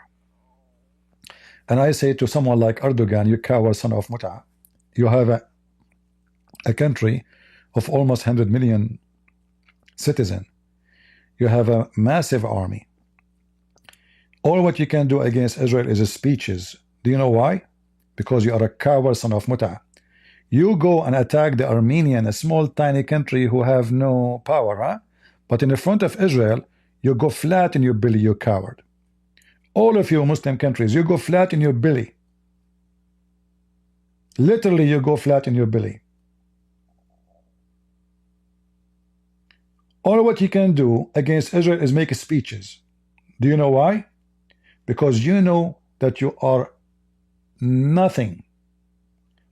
And I say to someone like Erdogan, you coward son of Muta, you have a country of almost 100 million citizens. You have a massive army. All what you can do against Israel is speeches. Do you know why? Because you are a coward son of Muta. You go and attack the Armenian, a small tiny country who have no power, huh? But in the front of Israel, you go flat in your belly, you coward. All of you Muslim countries, you go flat in your belly. Literally, you go flat in your belly. All what you can do against Israel is make speeches. Do you know why? Because you know that you are nothing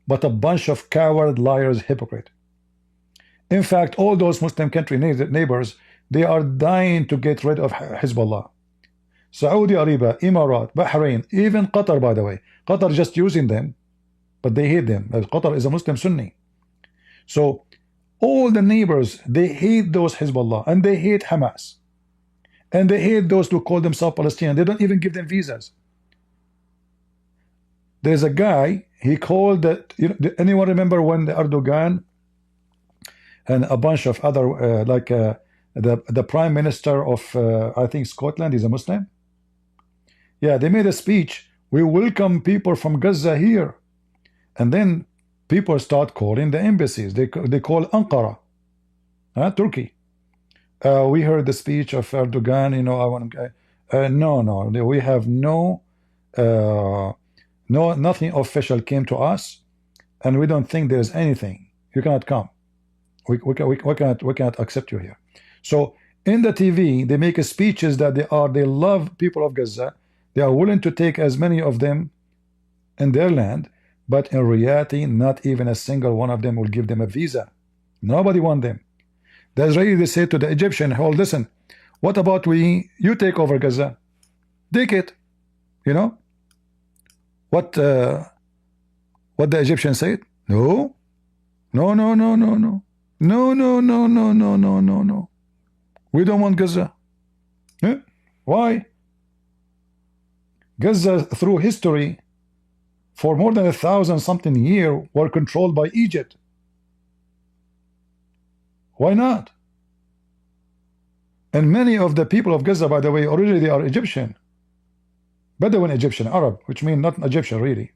but a bunch of coward, liars, hypocrite. In fact, all those Muslim country neighbors, they are dying to get rid of Hizballah. Saudi Arabia, Emirat, Bahrain, even Qatar, by the way. Qatar just using them, but they hate them. Qatar is a Muslim Sunni. So all the neighbors, they hate those Hizballah, and they hate Hamas. And they hate those who call themselves Palestinian. They don't even give them visas. There's a guy, he called that, anyone remember when the Erdogan and a bunch of other, the Prime Minister of, I think, Scotland, is a Muslim? Yeah, they made a speech, we welcome people from Gaza here. And then people start calling the embassies. They call Ankara, Turkey. We heard the speech of Erdogan, no, we have nothing official came to us, and we don't think there's anything. You cannot come. We cannot accept you here. So in the TV, they make speeches that they love people of Gaza. They are willing to take as many of them in their land, but in reality, not even a single one of them will give them a visa. Nobody want them. The Israeli, they say to the Egyptian, oh, listen, what about you take over Gaza? Take it. You know? What the Egyptians said? No. No, no, no, no, no. No, no, no, no, no, no, no, no. We don't want Gaza. Eh? Why? Gaza, through history, for more than 1,000-something years, were controlled by Egypt. Why not? And many of the people of Gaza, by the way, originally they are Egyptian. Bedouin Egyptian, Arab, which means not Egyptian really.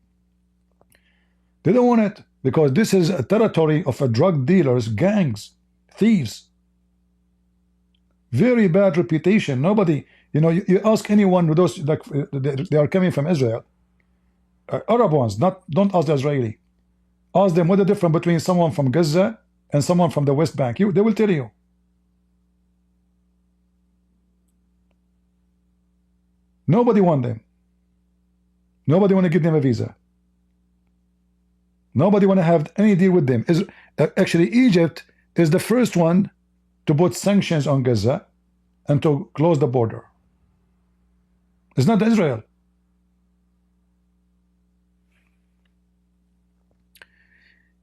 They don't want it because this is a territory of drug dealers, gangs, thieves. Very bad reputation. Nobody, you ask anyone with those, like they are coming from Israel, Arab ones, don't ask the Israeli. Ask them what the difference between someone from Gaza and someone from the West Bank. They will tell you. Nobody want them. Nobody want to give them a visa. Nobody want to have any deal with them. Actually, Egypt is the first one to put sanctions on Gaza and to close the border. It's not Israel.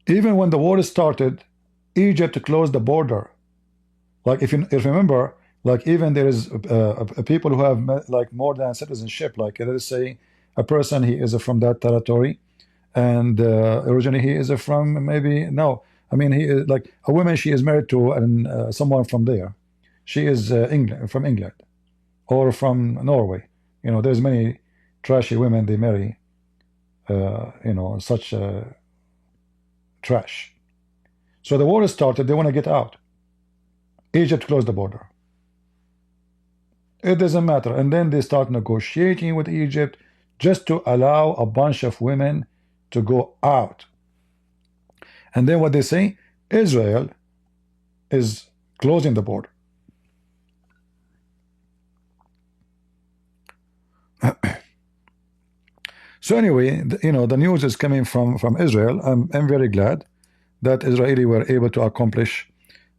Even when the war started, Egypt closed the border. Like if you remember, like even there is people who have like more than citizenship. Like let's say a person, he is from that territory, and originally he is from maybe no. I mean, he is like a woman. She is married to someone from there. She is from England or from Norway. You know, there's many trashy women they marry. You know, such trash. So the war started. They want to get out. Egypt closed the border. It doesn't matter. And then they start negotiating with Egypt just to allow a bunch of women to go out. And then what they say, Israel is closing the border. So anyway, you know, the news is coming from Israel. I'm very glad that Israeli were able to accomplish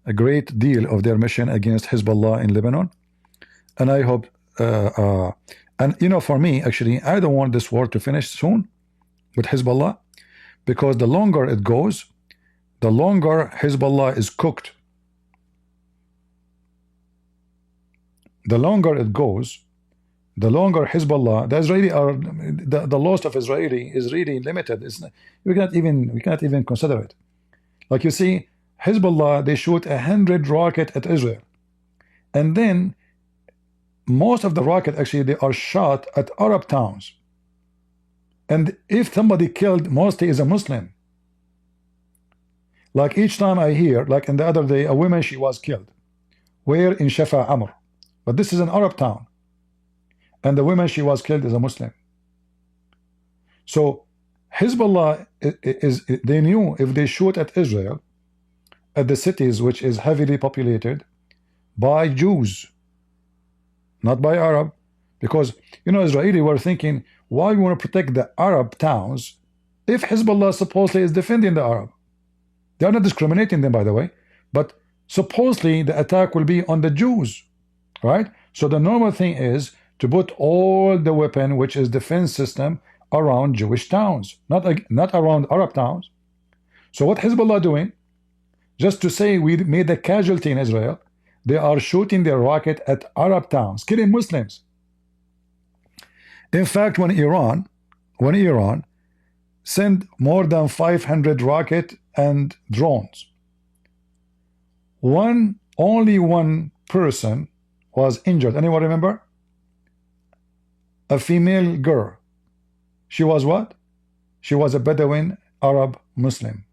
a great deal of their mission against Hizballah in Lebanon. And I hope, and you know, for me, actually, I don't want this war to finish soon with Hizballah, because the longer it goes, the longer Hizballah is cooked. The longer it goes, the longer Hizballah, the Israeli are the loss of Israeli is really limited. It's not, we cannot even consider it. Like you see, Hizballah, they shoot 100 rockets at Israel, and then most of the rocket actually they are shot at Arab towns. And if somebody killed, mostly is a Muslim. Like each time I hear, like in the other day, a woman, she was killed. Where? In Shafa Amr. But this is an Arab town. And the woman, she was killed is a Muslim. So Hezbollah they knew if they shoot at Israel, at the cities which is heavily populated by Jews, not by Arab, because you know Israeli were thinking, why we want to protect the Arab towns if Hezbollah supposedly is defending the Arab? They are not discriminating them, by the way, but supposedly the attack will be on the Jews, right? So the normal thing is to put all the weapon which is defense system around Jewish towns, not around Arab towns. So what Hezbollah doing? Just to say we made a casualty in Israel, they are shooting their rocket at Arab towns, killing Muslims. In fact, when Iran sent more than 500 rockets and drones, only one person was injured. Anyone remember? A female girl. She was what? She was a Bedouin Arab Muslim.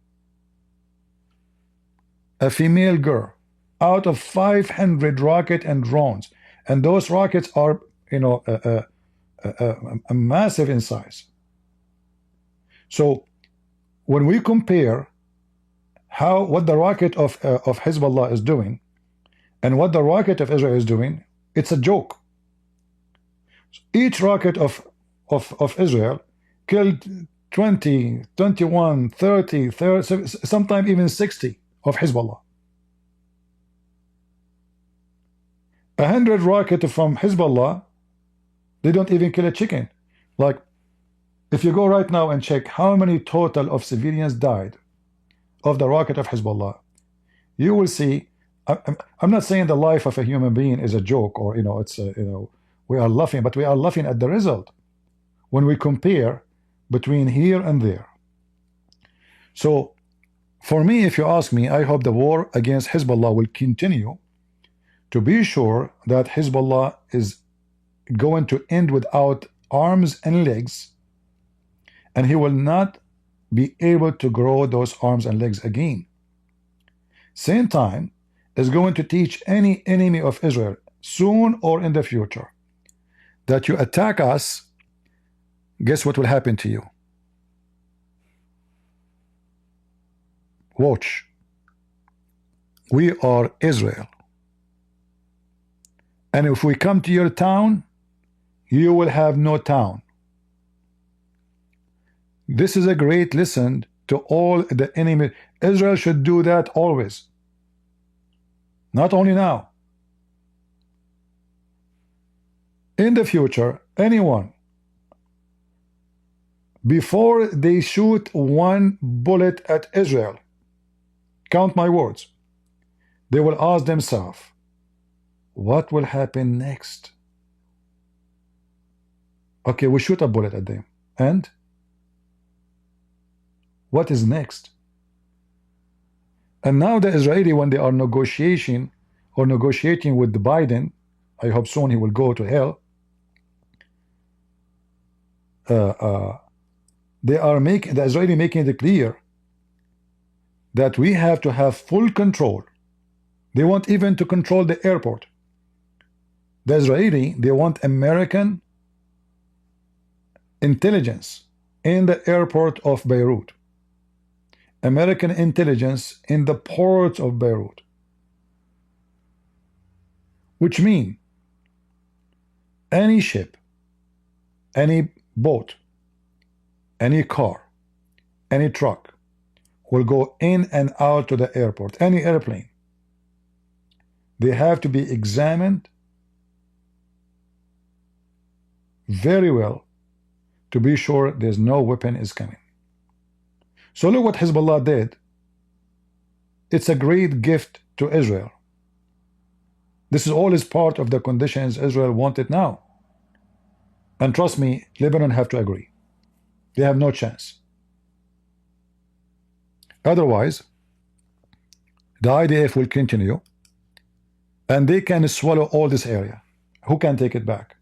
A female girl out of 500 rockets and drones, and those rockets are, you know, a massive in size. So when we compare what the rocket of Hezbollah is doing and what the rocket of Israel is doing, it's a joke. Each rocket of Israel killed 20, 21, 30, sometimes even 60 of Hezbollah. 100 rockets from Hezbollah, they don't even kill a chicken. Like, if you go right now and check how many total of civilians died of the rocket of Hezbollah, you will see. I'm not saying the life of a human being is a joke, or you know, it's you know, we are laughing, but we are laughing at the result when we compare between here and there. So for me, if you ask me, I hope the war against Hezbollah will continue, to be sure that Hezbollah is going to end without arms and legs, and he will not be able to grow those arms and legs again. Same time is going to teach any enemy of Israel, soon or in the future, that you attack us, guess what will happen to you? Watch. We are Israel. And if we come to your town, you will have no town. This is a great lesson to all the enemy. Israel should do that always, not only now. In the future, anyone, before they shoot one bullet at Israel, count my words, they will ask themselves, what will happen next? Okay, we shoot a bullet at them, and what is next? And now the Israeli, when they are negotiating with Biden, I hope soon he will go to hell. They are the Israeli making it clear that we have to have full control. They want even to control the airport. The Israeli, they want American intelligence in the airport of Beirut, American intelligence in the ports of Beirut, which mean any ship, any boat, any car, any truck will go in and out to the airport, any airplane. They have to be examined very well to be sure there's no weapon is coming. So look what Hizballah did. It's a great gift to Israel. This is all is part of the conditions Israel wanted now. And trust me, Lebanon have to agree. They have no chance. Otherwise, the IDF will continue, and they can swallow all this area. Who can take it back?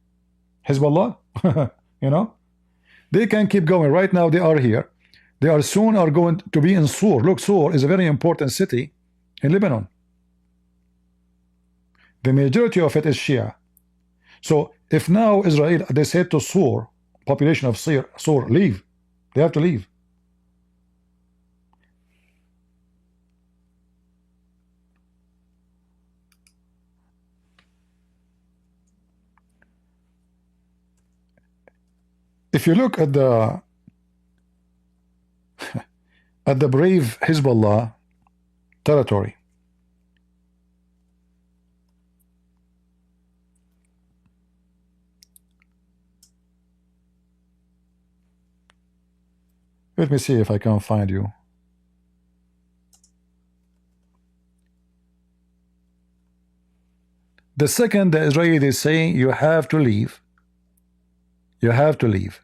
Hezbollah? You know? They can keep going. Right now they are here. They are soon are going to be in Sur. Look, Sur is a very important city in Lebanon. The majority of it is Shia. So if now Israel, they said to Sur, population of Sur, leave. They have to leave. If you look at the brave Hizballah territory, let me see if I can find you. The second the Israelis is saying you have to leave, you have to leave.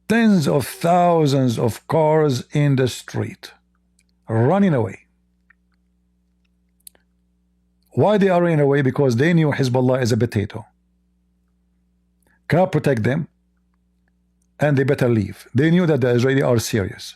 Tens of thousands of cars in the street running away. Why they are running away? Because they knew Hezbollah is a potato, cannot protect them, and they better leave. They knew that the Israelis are serious.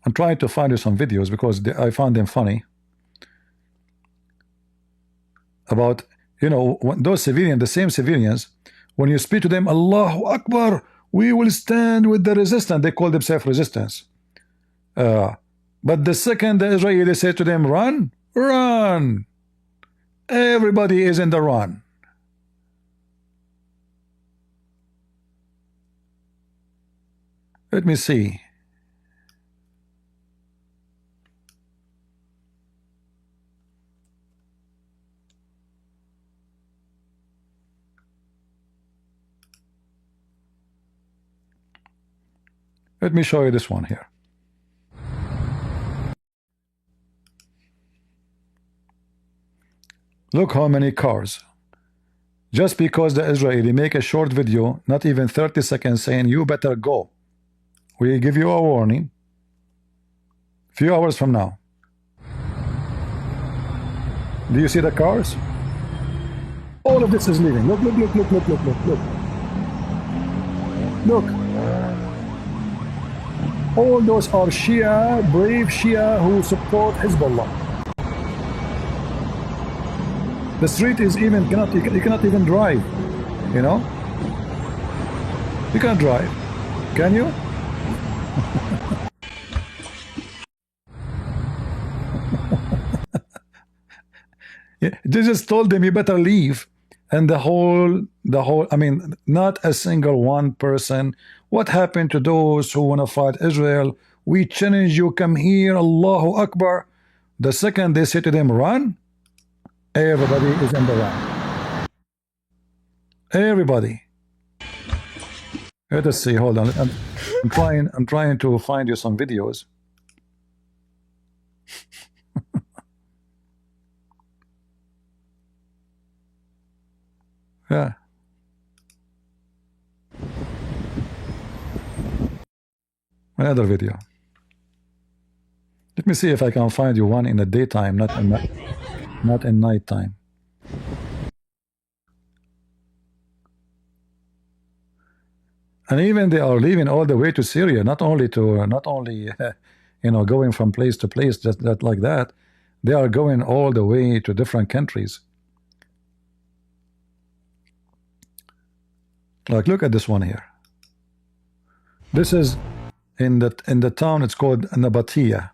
I'm trying to find you some videos because I found them funny about, you know, those civilians, the same civilians, when you speak to them, Allahu Akbar, we will stand with the resistance. They call themselves resistance. But the second the Israelis say to them, run, run. Everybody is in the run. Let me see. Let me show you this one here. Look how many cars. Just because the Israeli make a short video, not even 30 seconds, saying you better go. We give you a warning. Few hours from now. Do you see the cars? All of this is leaving. Look, look, look, look, look, look, look, look. Look. All those are Shia, brave Shia who support Hezbollah. The street is even you cannot even drive, you know. You can't drive, can you? They just told them you better leave, and the whole. I mean, not a single one person. What happened to those who want to fight Israel? We challenge you. Come here, Allahu Akbar. The second they say to them, run, everybody is in the run. Everybody. Let us see. Hold on. I'm trying to find you some videos. Yeah. Another video. Let me see if I can find you one in the daytime, not in nighttime. And even they are leaving all the way to Syria, not only you know, going from place to place, just that like that. They are going all the way to different countries. Like, look at this one here. This is in the town. It's called Nabatea.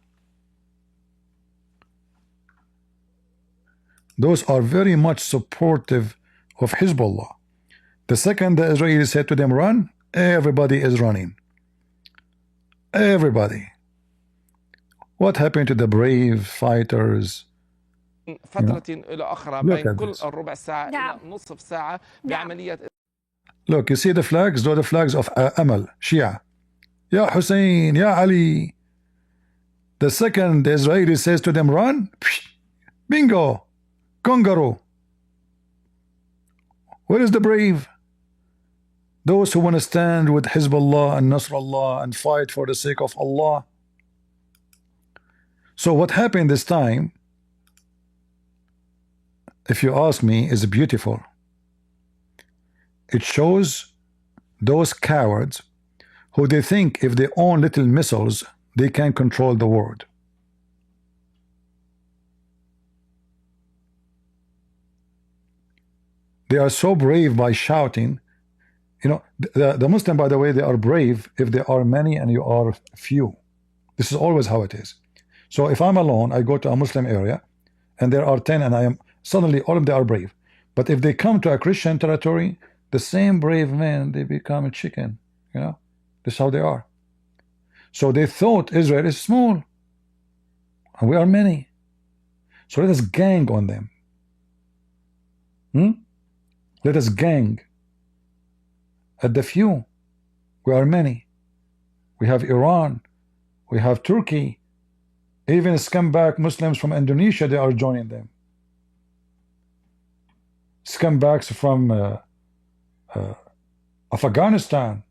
Those are very much supportive of Hizballah. The second the Israelis said to them, run, everybody is running. Everybody. What happened to the brave fighters? فترة إلى أخرى بين كل ربع ساعة إلى نصف ساعة بعملية. Look, you see the flags? Those are the flags of Amal, Shia. Ya Hussein, Ya Ali. The second the Israeli says to them, run, bingo, Congaroo. Where is the brave? Those who want to stand with Hizballah and Nasrallah and fight for the sake of Allah. So what happened this time, if you ask me, is beautiful. It shows those cowards who they think if they own little missiles, they can control the world. They are so brave by shouting. You know, the Muslim, by the way, they are brave if they are many and you are few. This is always how it is. So if I'm alone, I go to a Muslim area and there are 10 and I am suddenly all of them are brave. But if they come to a Christian territory, the same brave men, they become a chicken. You know, this is how they are. So they thought Israel is small and we are many. So let us gang on them. Let us gang at the few. We are many. We have Iran, we have Turkey, even scumbag Muslims from Indonesia, they are joining them. Scumbags from Afghanistan,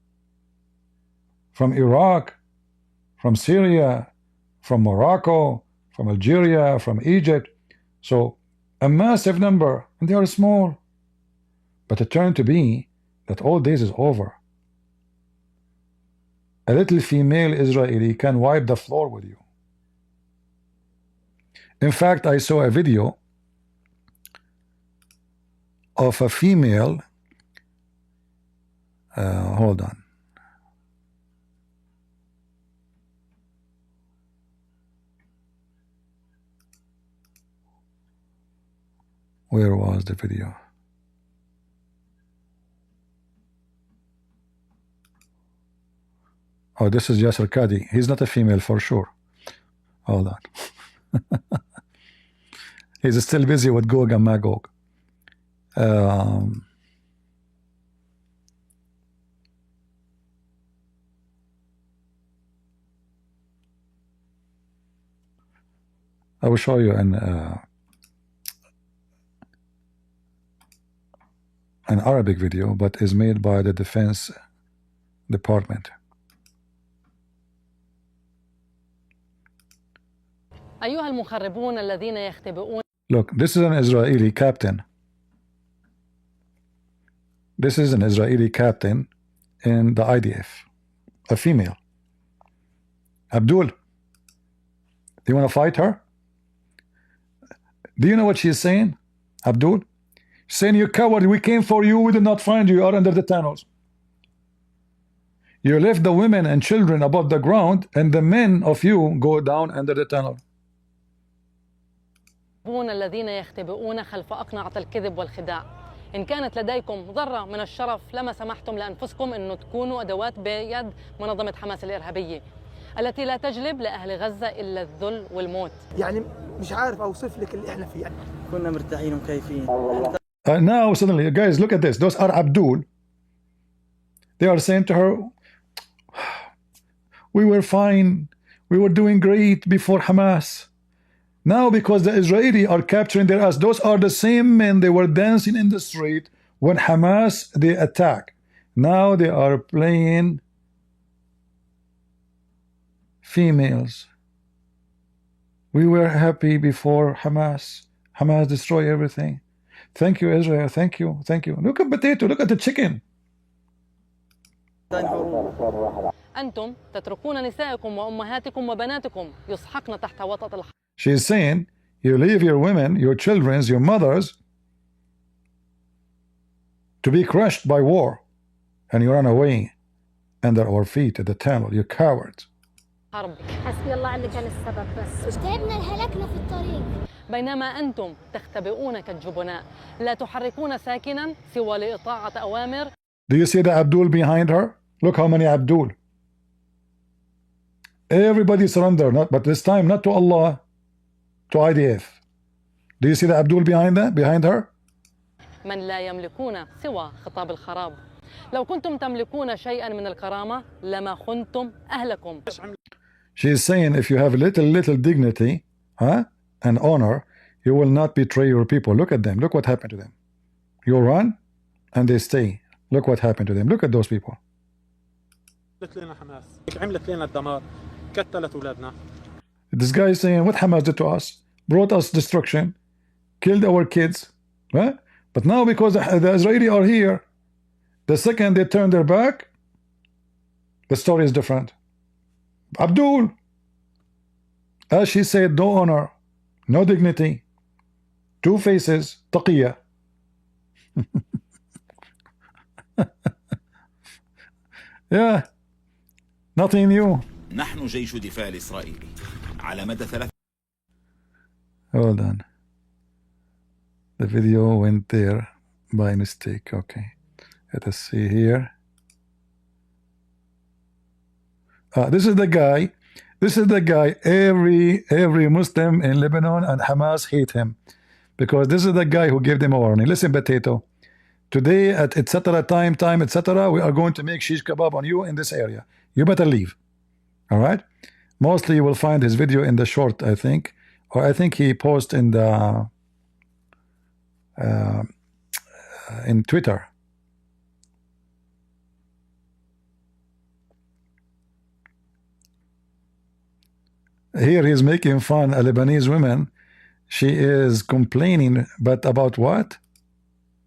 from Iraq, from Syria, from Morocco, from Algeria, from Egypt. So a massive number, and they are small. But it turned to be that all this is over. A little female Israeli can wipe the floor with you. In fact, I saw a video of a female. Hold on. Where was the video? Oh, this is Yasser Qadi. He's not a female for sure. Hold on. He's still busy with Gog and Magog. I will show you an Arabic video, but is made by the Defense Department. Look, this is an Israeli captain. This is an Israeli captain in the IDF, a female. Abdul, do you want to fight her? Do you know what she's saying? Abdul? Saying, you coward, we came for you, we did not find you, you are under the tunnels. You left the women and children above the ground, and the men of you go down under the tunnel. الذين يختبئون خلف أقنعة الكذب والخداع. إن كانت لديكم ذرة من الشرف لما سمحتم لأنفسكم أنه تكونوا أدوات بيد منظمة حماس الإرهابية التي لا تجلب لأهل غزة إلا الذل والموت. يعني مش عارف أوصف لك اللي إحنا فيه. كنا مرتاحين ومكيفين. Now suddenly, guys, look at this. Those are Abdul. They are saying to her, we were fine. We were doing great before Hamas. Now, because the Israeli are capturing their ass, those are the same men. They were dancing in the street when Hamas, they attack. Now they are playing females. We were happy before Hamas. Hamas destroy everything. Thank you, Israel. Thank you. Thank you. Look at potato. Look at the chicken. أنتم تتركون نسائكم وأمهاتكم وبناتكم يسحقن تحت وطأة الحرب. She is saying, you leave your women, your children, your mothers to be crushed by war, and you run away under our feet at the tunnel. You cowards. حسبي الله اللي كان السبب بس تعبنا هلكنا في الطريق. بينما أنتم تختبئون كالجبناء لا تحركون ساكنا سوى لإطاعة أوامر. Do you see the Abdul behind her? Look how many Abdul. Everybody surrender, but this time not to Allah, to IDF. Do you see the Abdul behind that, behind her? من لا يملكون سوى خطاب الخراب. لو كنتم تملكون شيئا من الكرامة لما خنتم أهلكم. She is saying, if you have little dignity, and honor, you will not betray your people. Look at them. Look what happened to them. You run, and they stay. Look what happened to them. Look at those people. This guy is saying, what Hamas did to us? Brought us destruction, killed our kids. But now because the Israeli are here, the second they turn their back, the story is different. Abdul, as she said, no honor, no dignity, two faces, taqiyya. Yeah, nothing new. نحن جيش دفاع الإسرائيلي على مدى 3. Hold on. The video went there by mistake. Okay. Let us see here. This is the guy. This is the guy. Every Muslim in Lebanon and Hamas hate him because this is the guy who gave them a warning. Listen, potato. Today at etc. time etc. we are going to make shish kebab on you in this area. You better leave. All right. Mostly you will find his video in the short, I think, or I think he posts in the in Twitter. Here he's making fun a Lebanese woman. She is complaining, but about what?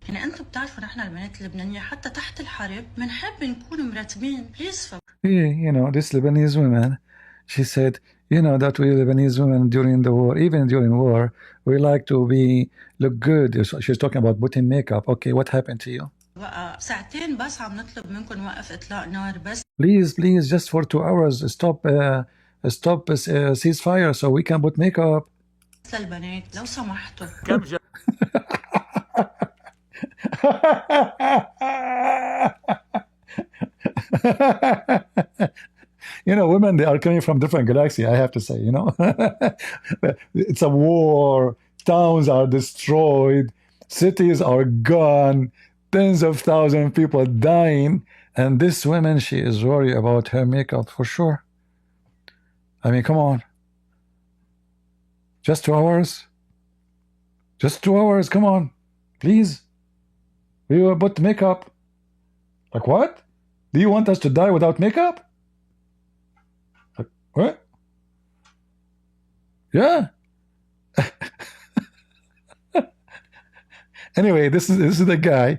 يعني أنتم بتعرفوا نحن البنات اللبنانية حتى تحت الحرب بنحب نكون مرتبين. Please. You know, this Lebanese woman, she said, you know, that we Lebanese women during the war, even during war, we like to look good. She's talking about putting makeup. Okay, what happened to you? بقى ساعتين بس عم نطلب منكم وقف إطلاق نار بس. Please, just for 2 hours, stop ceasefire so we can put makeup. للبنات لو سمحتوا. You know, women, they are coming from different galaxy, I have to say, you know. It's a war, towns are destroyed, cities are gone, tens of thousands of people dying, and this woman, she is worried about her makeup for sure. I mean, come on. Just 2 hours? Just 2 hours, come on. Please. We will put makeup. Like what? Do you want us to die without makeup? Like, what? Yeah. Anyway, this is the guy.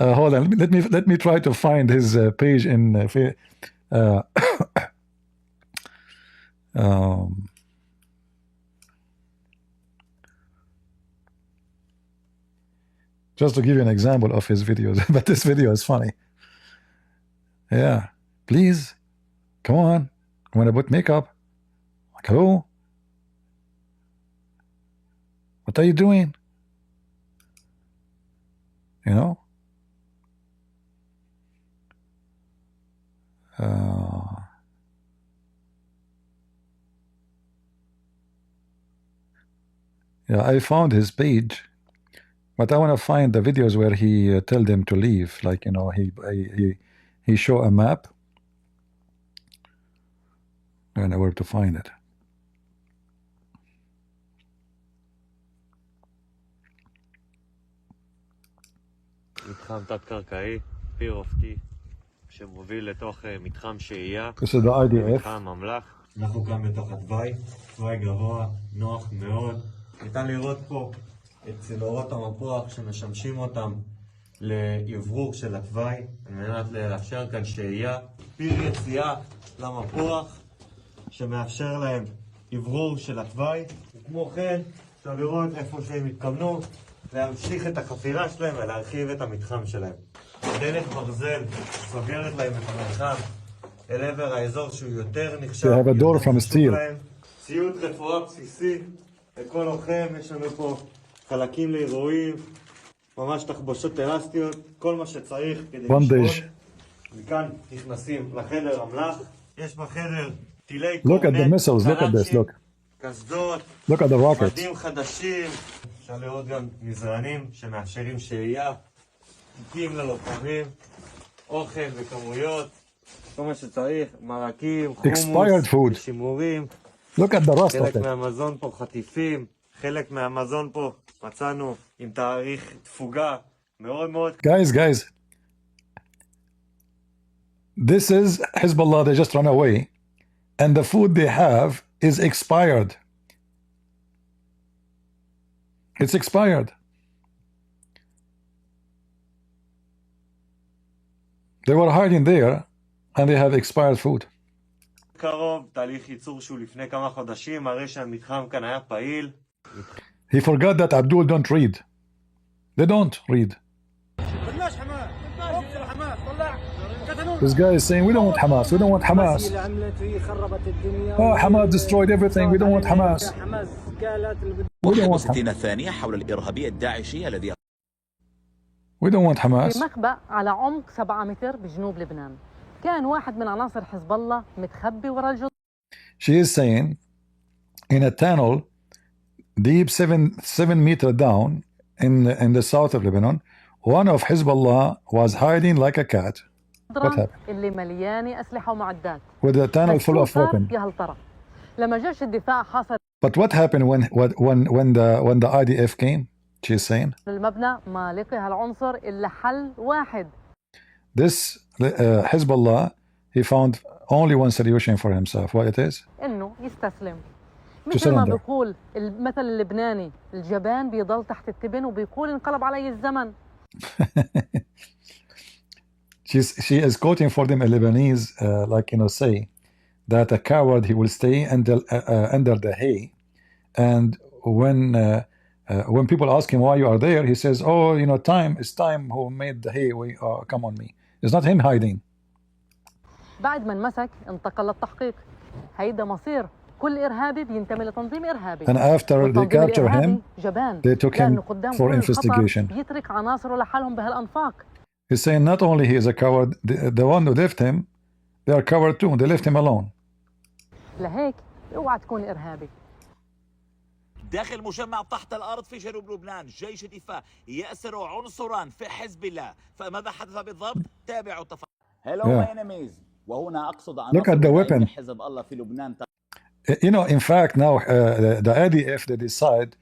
Hold on. Let me try to find his page in. Just to give you an example of his videos, but this video is funny. Yeah, please, come on, when I put makeup. Like, hello? What are you doing? You know? Yeah, I found his page, but I want to find the videos where he tell them to leave. Like, you know, he show a map. I don't know where to find it. מתחם תת-קרקעי, פיר אופקי, שמוביל לתוך מתחם שהייה, מתחם ממלח. אנחנו כאן בתוך התוואי, תוואי גבוה, נוח מאוד. ניתן לראות פה את צינורות המפוח שמשמשים אותם לאוורור של התוואי, על מנת לאפשר כאן שהייה, פיר יציאה למפוח, שמאפשר להם אוורור של התוואי. וכמו כן, אפשר לראות איפה שהם התכוונו להמשיך את החפירה שלהם ולהרחיב את המתחם שלהם. דלת ברזל סוגרת להם את המרחב אל עבר האזור שהוא יותר נחשב. They have a door from steel. ציוד רפואה בסיסי, לכל לוחם יש לנו פה חלקים לאירועים, ממש תחבושות אלסטיות, כל מה שצריך כדי לשמור. מכאן נכנסים לחדר המלח, יש בחדר טילי קורנט, Look at the missiles, look at this, look. קסדות, Look at the rockets. מדים חדשים, אפשר לראות גם מזרנים שמאפשרים שהייה, תיקים ללוחמים, אוכל וכמויות, כל מה שצריך, מרקים, חומוס, שימורים. Look at the rust of חלק it. מהמזון פה חטיפים, חלק מהמזון פה מצאנו עם תאריך תפוגה מאוד מאוד. Guys, this is Hizballah. They just run away, and the food they have is expired. It's expired. They were hiding there, and they have expired food. קרוב, תהליך ייצור שהוא לפני כמה חודשים, מראה שהמתחם כאן היה פעיל. He forgot that Abdul don't read. They don't read. This guy is saying, we don't want Hamas. We don't want Hamas. Oh, Hamas destroyed everything. We don't want Hamas. We don't want Hamas. الثانية حول الإرهابي الداعشي الذي We don't want Hamas. في مخبأ على عمق 7 متر بجنوب لبنان كان واحد من عناصر حزب الله متخبي وراء الجدار. She is saying, in a tunnel deep 7 meters down in the south of Lebanon, one of Hizballah was hiding like a cat. What happened? اللي مليانة أسلحة ومعدات. With a tunnel full of weapons. يا هل ترى لما جيش الدفاع حاصر But what happened when the IDF came? She is saying. المبنى ما لقي هالعنصر إلا حل واحد. This Hizballah, he found only one solution for himself. What it is? إنه يستسلم. مثل ما بيقول المثل اللبناني، الجبان بيضل تحت التبن وبيقول انقلب علي الزمن. She is quoting for them a Lebanese, like, you know, say that a coward, he will stay under the hay, and when people ask him why you are there, he says, oh, you know, it's time who made the hay, come on me. It's not him hiding. بعد ما انمسك انتقل للتحقيق. هيدا مصير كل إرهابي بينتمي لتنظيم إرهابي. And after they capture him, they took him for investigation. بيترك عناصره لحالهم بهالأنفاق. He's saying not only he is a coward, the one who left him, they are coward too. They left him alone. لهيك اوعى تكون إرهابي. داخل مجمع تحت الأرض في جنوب لبنان، جيش الدفاع يأسر عنصران في حزب الله، فماذا حدث بالضبط؟ تابعوا التفاصيل. Hello my enemies. وهنا أقصد Look at the weapon. حزب الله في لبنان. You know, in fact, now the IDF, they decide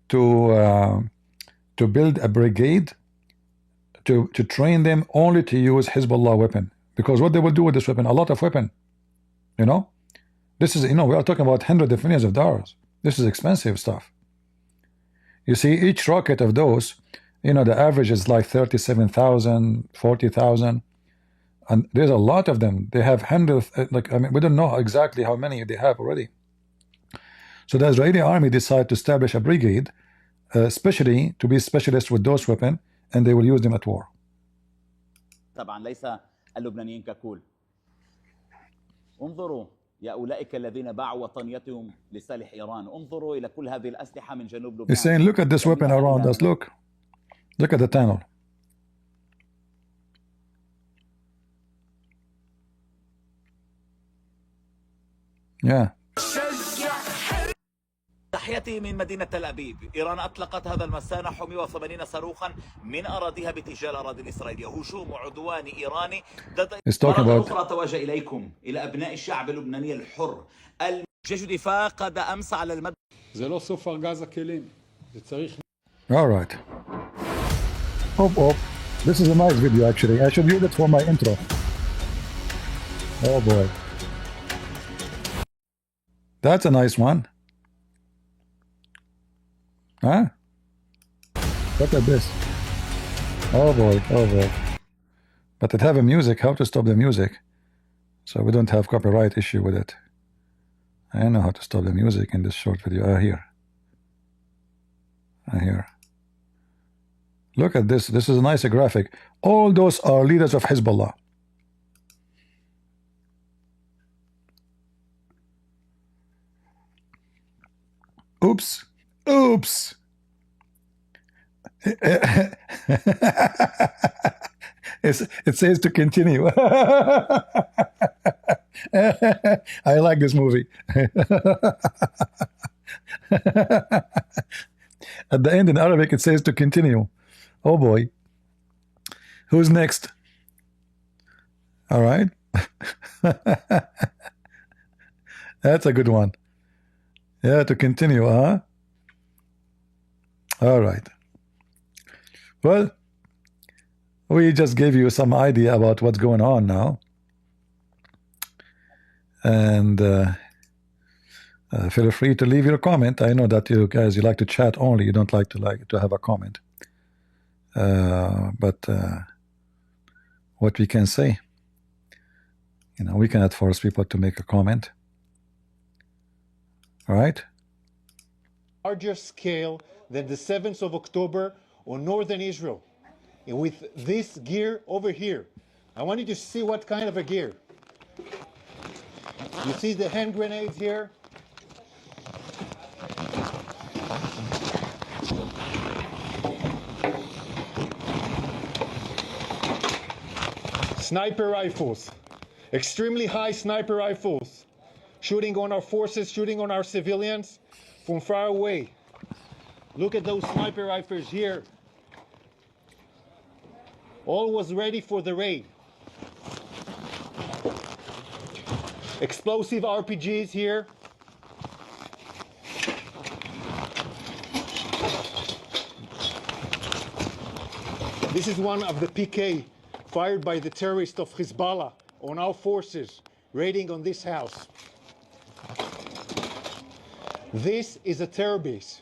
to build a brigade to train them only to use Hizballah weapon, because what they will do with this weapon, a lot of weapon, you know, this is, you know, we are talking about hundreds of millions of dollars. This is expensive stuff. You see, each rocket of those, you know, the average is like 37,000, 40,000, and there's a lot of them. They have hundreds, like, I mean, we don't know exactly how many they have already. So the Israeli army decided to establish a brigade, especially to be specialists with those weapons, and they will use them at war. طبعا ليس اللبنانيين ككل. انظروا يا أولئك الذين باعوا وطنيتهم لصالح إيران انظروا إلى كل هذه الأسلحة من جنوب لبنان. He's saying, look at this weapon around us. Look at the tunnel. Yeah. تحياتي من مدينة تل أبيب. إيران أطلقت هذا المساء نحو 180 صاروخا من أراضيها باتجاه الأراضي الإسرائيلية. هجوم وعدواني إيراني ضد مرة أخرى. أتوجه إليكم إلى أبناء الشعب اللبناني الحر. الجيش الدفاع قاد أمس على المد. זה לא סוף ארגז הכלים. זה צריך. All right. Oh, this is a nice video actually. I should use it for my intro. Oh boy. That's a nice one. Huh? Look at this. Oh boy. But it have a music. How to stop the music so we don't have copyright issue with it. I know how to stop the music in this short video. Here. Look at this. This is a nice graphic. All those are leaders of Hizballah. Oops. It says to continue. I like this movie. At the end in Arabic it says to continue. Oh boy. Who's next? All right. That's a good one. Yeah, to continue, huh? All right. Well, we just gave you some idea about what's going on now. And feel free to leave your comment. I know that you guys, you like to chat only. You don't like to have a comment. But what we can say, we cannot force people to make a comment. All right? Larger scale than the 7th of October on northern Israel. And with this gear over here, I want you to see what kind of a gear. You see the hand grenades here? Sniper rifles, extremely high sniper rifles, shooting on our forces, shooting on our civilians from far away. Look at those sniper rifles here. All was ready for the raid. Explosive RPGs here. This is one of the PK fired by the terrorists of Hizballah on our forces raiding on this house. This is a terror base.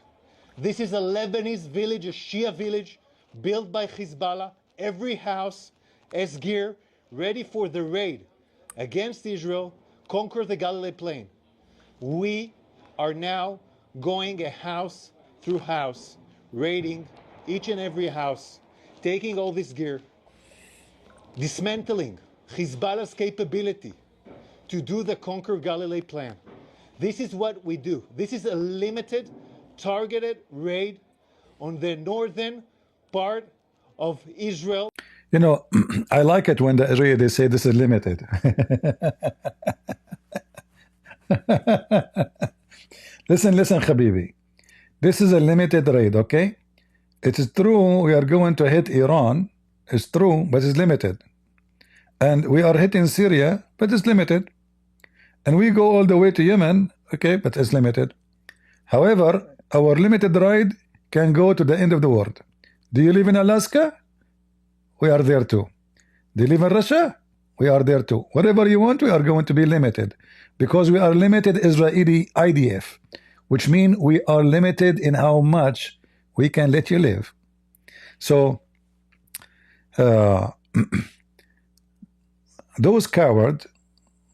This is a Lebanese village, a Shia village built by Hizballah. Every house has gear ready for the raid against Israel, conquer the Galilee plain. We are now going a house through house, raiding each and every house, taking all this gear, dismantling Hizballah's capability to do the conquer Galilee plan. This is what we do. This is a limited, targeted raid on the northern part of Israel. I like it when the Israelis say this is limited. Listen, Habibi. This is a limited raid, okay? It is true we are going to hit Iran. It's true, but it's limited. And we are hitting Syria, but it's limited. And we go all the way to Yemen, okay, but it's limited. However, our limited raid can go to the end of the world. Do you live in Alaska? We are there too. Do you live in Russia? We are there too. Whatever you want, we are going to be limited. Because we are limited Israeli IDF, which means we are limited in how much we can let you live. So, those cowards,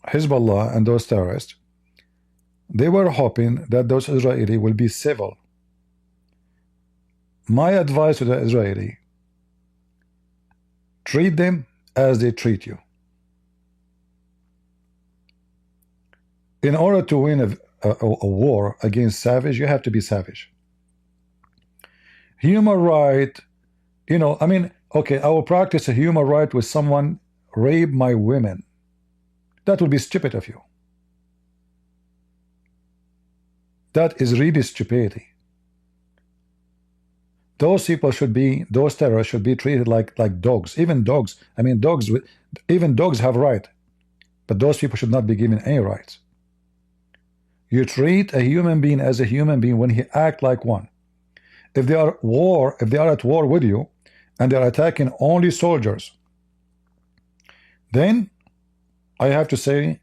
Hezbollah and those terrorists, they were hoping that those Israeli will be civil. My advice to the Israeli, treat them as they treat you. In order to win a war against savage, you have to be savage. Human right, you know, I mean, okay, I will practice a human right with someone rape my women. That would be stupid of you. That is really stupidity. Those people should be, those terrorists should be treated like dogs. Even dogs, I mean, even dogs have right, but those people should not be given any rights. You treat a human being as a human being when he acts like one. If they are at war with you, and they are attacking only soldiers, then I have to say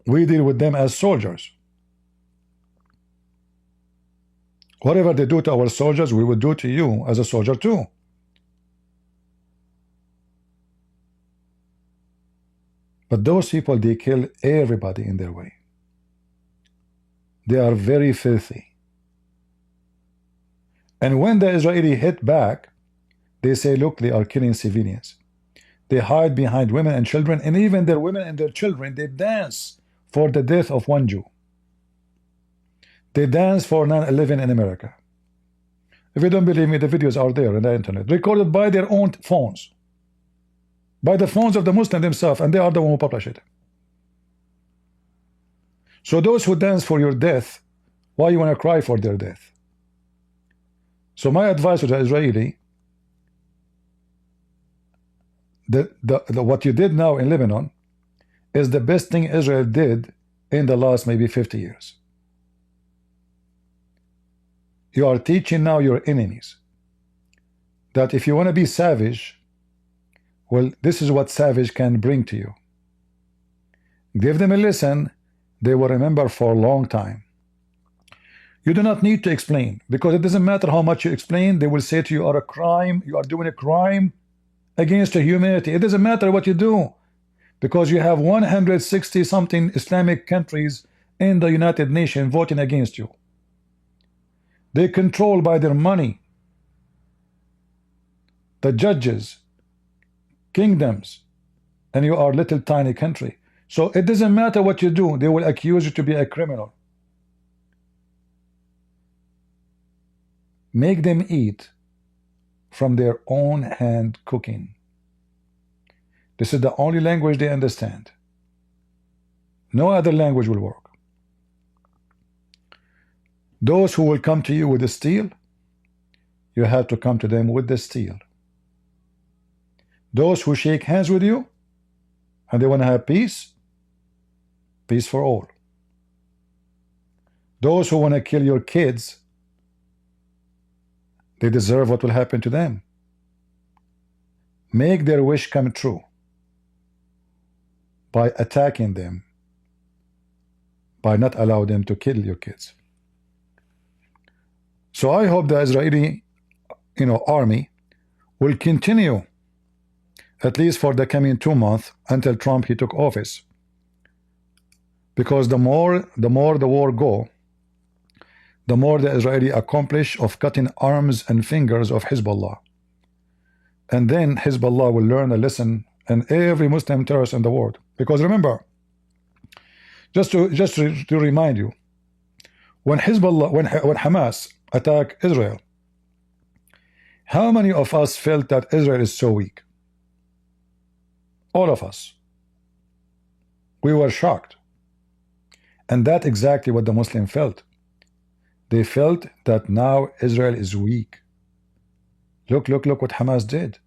we deal with them as soldiers. Whatever they do to our soldiers, we will do to you as a soldier too. But those people, they kill everybody in their way. They are very filthy. And when the Israeli hit back, they say, look, they are killing civilians. They hide behind women and children, and even their women and their children, they dance for the death of one Jew. They dance for 9/11 in America. If you don't believe me, the videos are there on the internet, recorded by their own phones, by the phones of the Muslims themselves, and they are the one who publish it. So those who dance for your death, why you want to cry for their death? So my advice to the Israeli, what you did now in Lebanon is the best thing Israel did in the last maybe 50 years. You are teaching now your enemies that if you want to be savage, well, this is what savage can bring to you. Give them a lesson they will remember for a long time. You do not need to explain, because it doesn't matter how much you explain, they will say to you, you are a crime, you are doing a crime against humanity. It doesn't matter what you do, because you have 160 something Islamic countries in the United Nations voting against you. They control by their money the judges, kingdoms, and you are a little tiny country. So it doesn't matter what you do, they will accuse you to be a criminal. Make them eat from their own hand cooking. This is the only language they understand. No other language will work. Those who will come to you with the steel, you have to come to them with the steel. Those who shake hands with you and they want to have peace, peace for all. Those who want to kill your kids, they deserve what will happen to them. Make their wish come true by attacking them, by not allowing them to kill your kids. So I hope the Israeli, army will continue, at least for the coming 2 months until Trump he took office. Because the more the war go, the more the Israeli accomplish of cutting arms and fingers of Hizballah. And then Hizballah will learn a lesson, and every Muslim terrorist in the world. Because remember, just to remind you, when Hizballah, when Hamas attacked Israel, how many of us felt that Israel is so weak? All of us. We were shocked. And that's exactly what the Muslim felt. They felt that now Israel is weak. Look what Hamas did.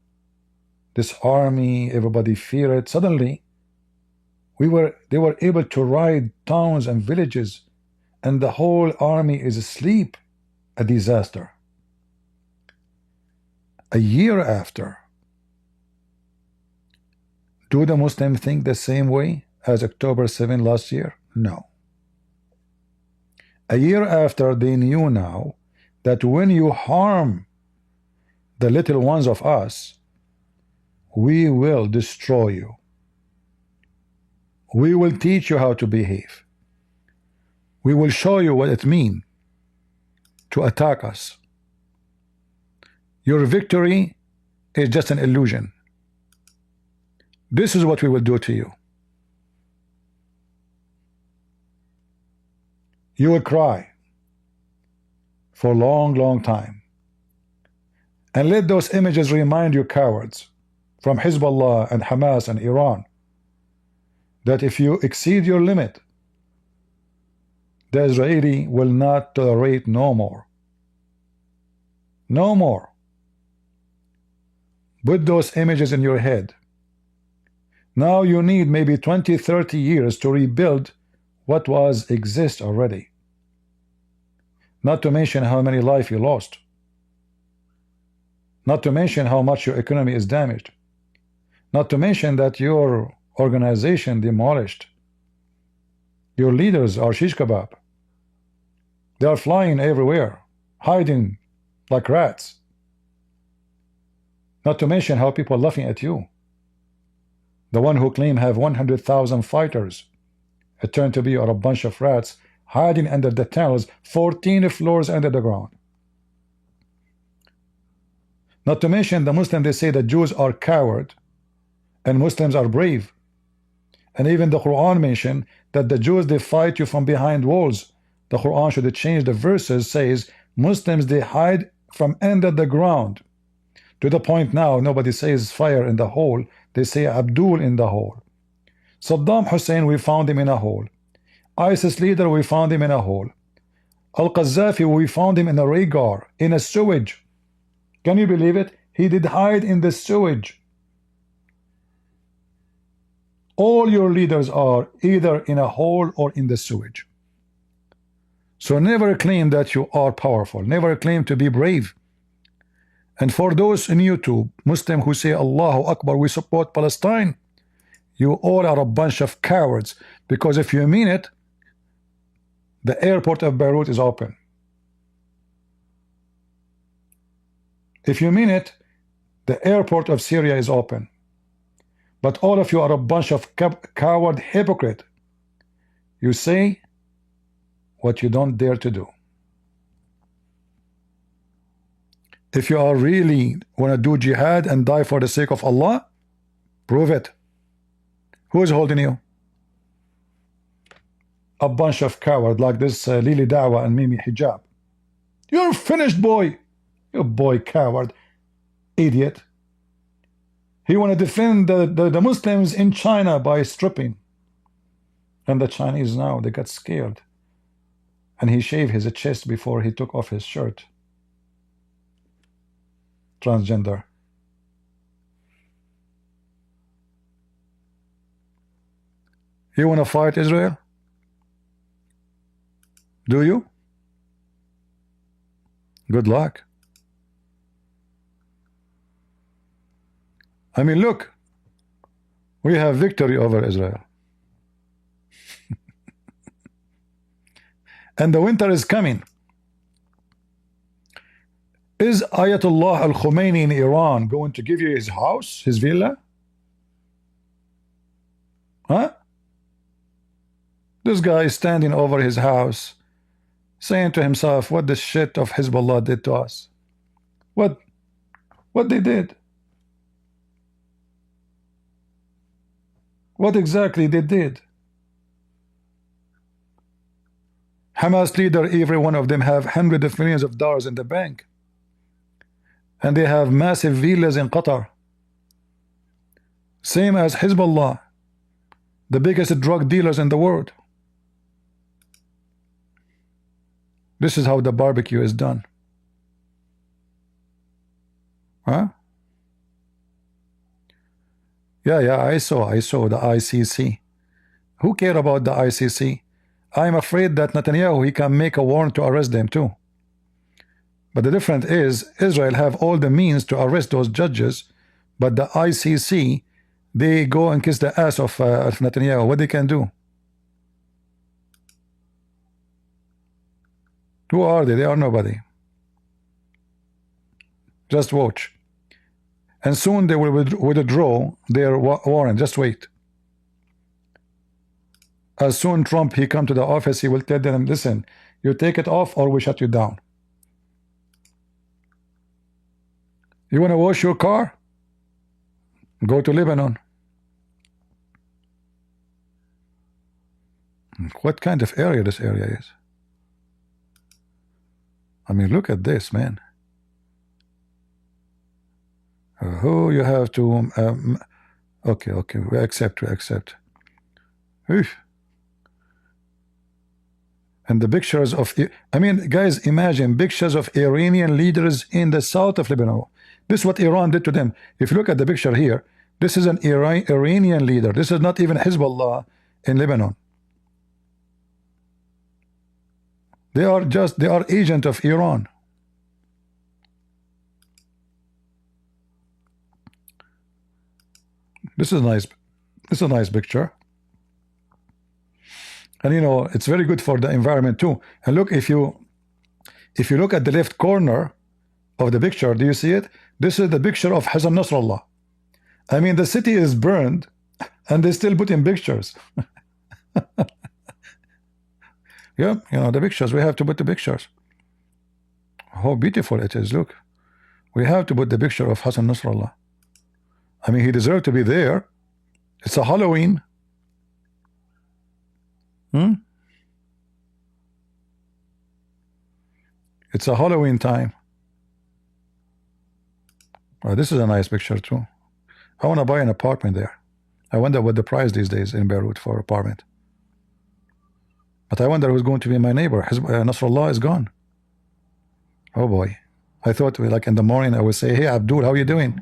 This army, everybody feared it. Suddenly, they were able to raid towns and villages, and the whole army is asleep. A disaster. A year after, do the Muslims think the same way as October 7 last year? No. A year after, they knew now that when you harm the little ones of us, we will destroy you. We will teach you how to behave. We will show you what it means to attack us. Your victory is just an illusion. This is what we will do to you. You will cry for a long, long time. And let those images remind you, cowards, from Hizballah and Hamas and Iran, that if you exceed your limit, the Israeli will not tolerate no more. No more. Put those images in your head. Now you need maybe 20, 30 years to rebuild what exists already. Not to mention how many lives you lost. Not to mention how much your economy is damaged. Not to mention that your organization demolished. Your leaders are shish kebab. They are flying everywhere, hiding like rats. Not to mention how people are laughing at you. The one who claim have 100,000 fighters, it turned to be a bunch of rats hiding under the tunnels 14 floors under the ground. Not to mention the Muslims, they say that Jews are coward and Muslims are brave. And even the Quran mentioned that the Jews, they fight you from behind walls. The Quran should change the verses, says Muslims, they hide from under the ground. To the point now, nobody says fire in the hole, they say Abdul in the hole. Saddam Hussein, we found him in a hole. ISIS leader, we found him in a hole. Al-Qaddafi, we found him in a radar, in a sewage. Can you believe it? He did hide in the sewage. All your leaders are either in a hole or in the sewage. So never claim that you are powerful. Never claim to be brave. And for those in YouTube, Muslim who say Allahu Akbar, we support Palestine, you all are a bunch of cowards, because if you mean it, the airport of Beirut is open. If you mean it, the airport of Syria is open. But all of you are a bunch of coward hypocrite. You say what you don't dare to do. If you are really want to do jihad and die for the sake of Allah, prove it. Who is holding you? A bunch of cowards like this Lili Dawa and Mimi Hijab. You're finished, boy. You boy coward, idiot. He want to defend the Muslims in China by stripping. And the Chinese now, they got scared. And he shaved his chest before he took off his shirt. Transgender. You want to fight Israel? Do you? Good luck. I mean, look, we have victory over Israel. And the winter is coming. Is Ayatollah al-Khomeini in Iran going to give you his house, his villa? Huh? This guy is standing over his house, saying to himself, what the shit of Hizballah did to us. What they did. What exactly they did. Hamas leader, every one of them have hundreds of millions of dollars in the bank. And they have massive villas in Qatar. Same as Hizballah, the biggest drug dealers in the world. This is how the barbecue is done. Huh? Yeah, I saw the ICC. Who care about the ICC? I'm afraid that Netanyahu, he can make a warrant to arrest them too. But the difference is, Israel have all the means to arrest those judges, but the ICC, they go and kiss the ass of Netanyahu. What they can do? Who are they? They are nobody. Just watch. And soon they will withdraw their warrant. Just wait. As soon Trump, he come to the office, he will tell them, listen, you take it off or we shut you down. You want to wash your car? Go to Lebanon. What kind of area this area is? I mean, look at this, man. Who you have to okay, we accept. Oof. And the pictures of, I mean, guys, imagine pictures of Iranian leaders in the south of Lebanon. This is what Iran did to them. If you look at the picture here, this is an Iranian leader. This is not even Hizballah in Lebanon. They are agent of Iran. This is nice. This is a nice picture. And you know, it's very good for the environment too. And look, if you look at the left corner of the picture, do you see it? This is the picture of Hassan Nasrallah. I mean, the city is burned and they still put in pictures. Yeah, you know, the pictures, we have to put the pictures. How beautiful it is, look. We have to put the picture of Hassan Nasrallah. I mean, he deserved to be there. It's a Halloween. It's a Halloween time. Oh, this is a nice picture too. I want to buy an apartment there. I wonder what the price these days in Beirut for apartment. But I wonder who's going to be my neighbor. Nasrallah is gone. Oh boy. I thought like in the morning I would say, hey Abdul, how are you doing?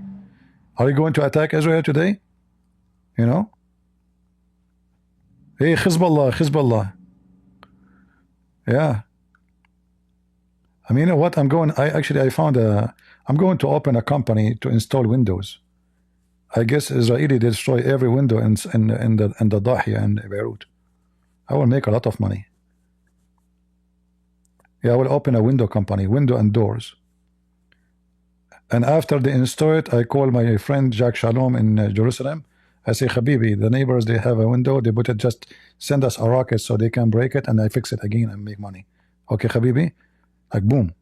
Are you going to attack Israel today? You know? Hey, Hizballah. Yeah. I mean, you know what? I'm going to open a company to install windows. I guess Israeli destroy every window in the Dahia in Beirut. I will make a lot of money. Yeah, I will open a window company, window and doors. And after they install it, I call my friend Jack Shalom in Jerusalem. I say, Habibi, the neighbors, they have a window, they put it, just send us a rocket so they can break it, and I fix it again and make money. Okay, Habibi? Like, boom.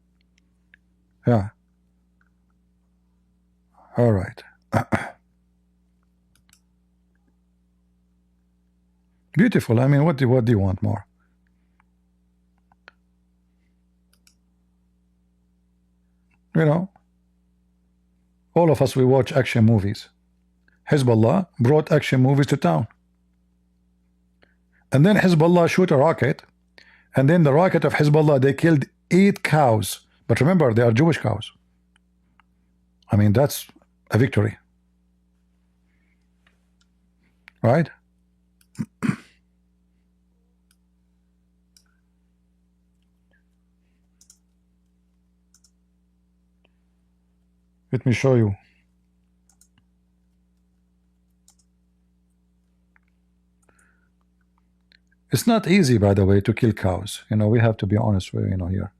Yeah. All right. Beautiful. I mean, what do you want more? You know, all of us, we watch action movies. Hizballah brought action movies to town. And then Hizballah shoot a rocket, and then the rocket of Hizballah, they killed 8 cows. But remember, they are Jewish cows. I mean, that's a victory. Right? Let me show you. It's not easy, by the way, to kill cows. You know, we have to be honest with, you know, here.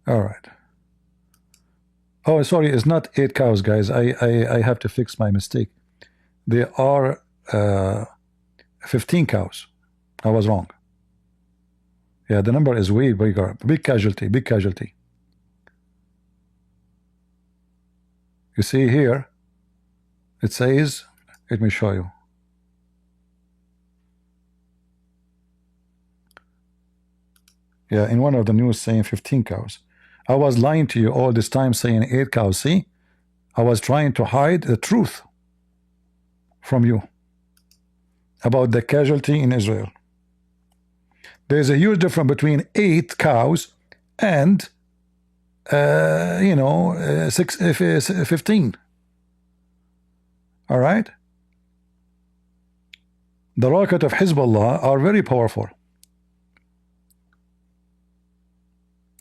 All right. Oh, sorry, it's not 8 cows, guys. I have to fix my mistake. There are 15 cows. I was wrong. Yeah, the number is way bigger. Big casualty. You see here, it says, let me show you. Yeah, in one of the news saying 15 cows. I was lying to you all this time saying 8 cows. See, I was trying to hide the truth from you about the casualty in Israel. There's a huge difference between 8 cows and 15. All right. The rocket of Hizballah are very powerful.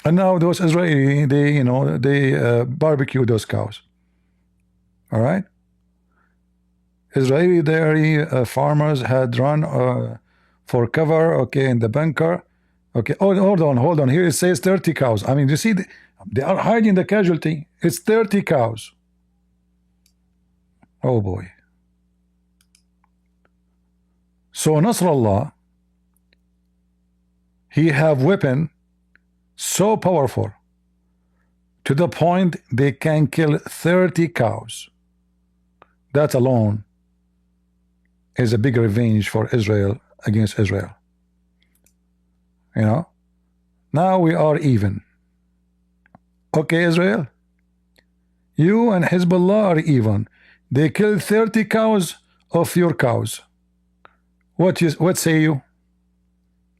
And now those Israeli, they barbecue those cows. All right. Israeli dairy farmers had run for cover, okay, in the bunker. Okay, hold on. Here it says 30 cows. I mean, you see, they are hiding the casualty. It's 30 cows. Oh boy. So Nasrallah, he have weapon so powerful to the point they can kill 30 cows. That alone is a big revenge for Israel against Israel. You know, now we are even. Okay, Israel, you and Hizballah are even. They killed 30 cows of your cows. What say you?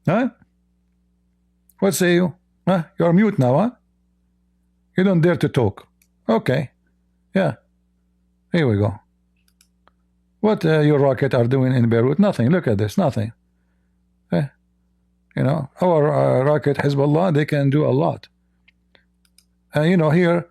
Huh? What say you? Huh? You're mute now, huh? You don't dare to talk. Okay. Yeah. Here we go. What your rocket are doing in Beirut? Nothing. Look at this. Nothing. You know, our rocket Hezbollah, they can do a lot. You know, here,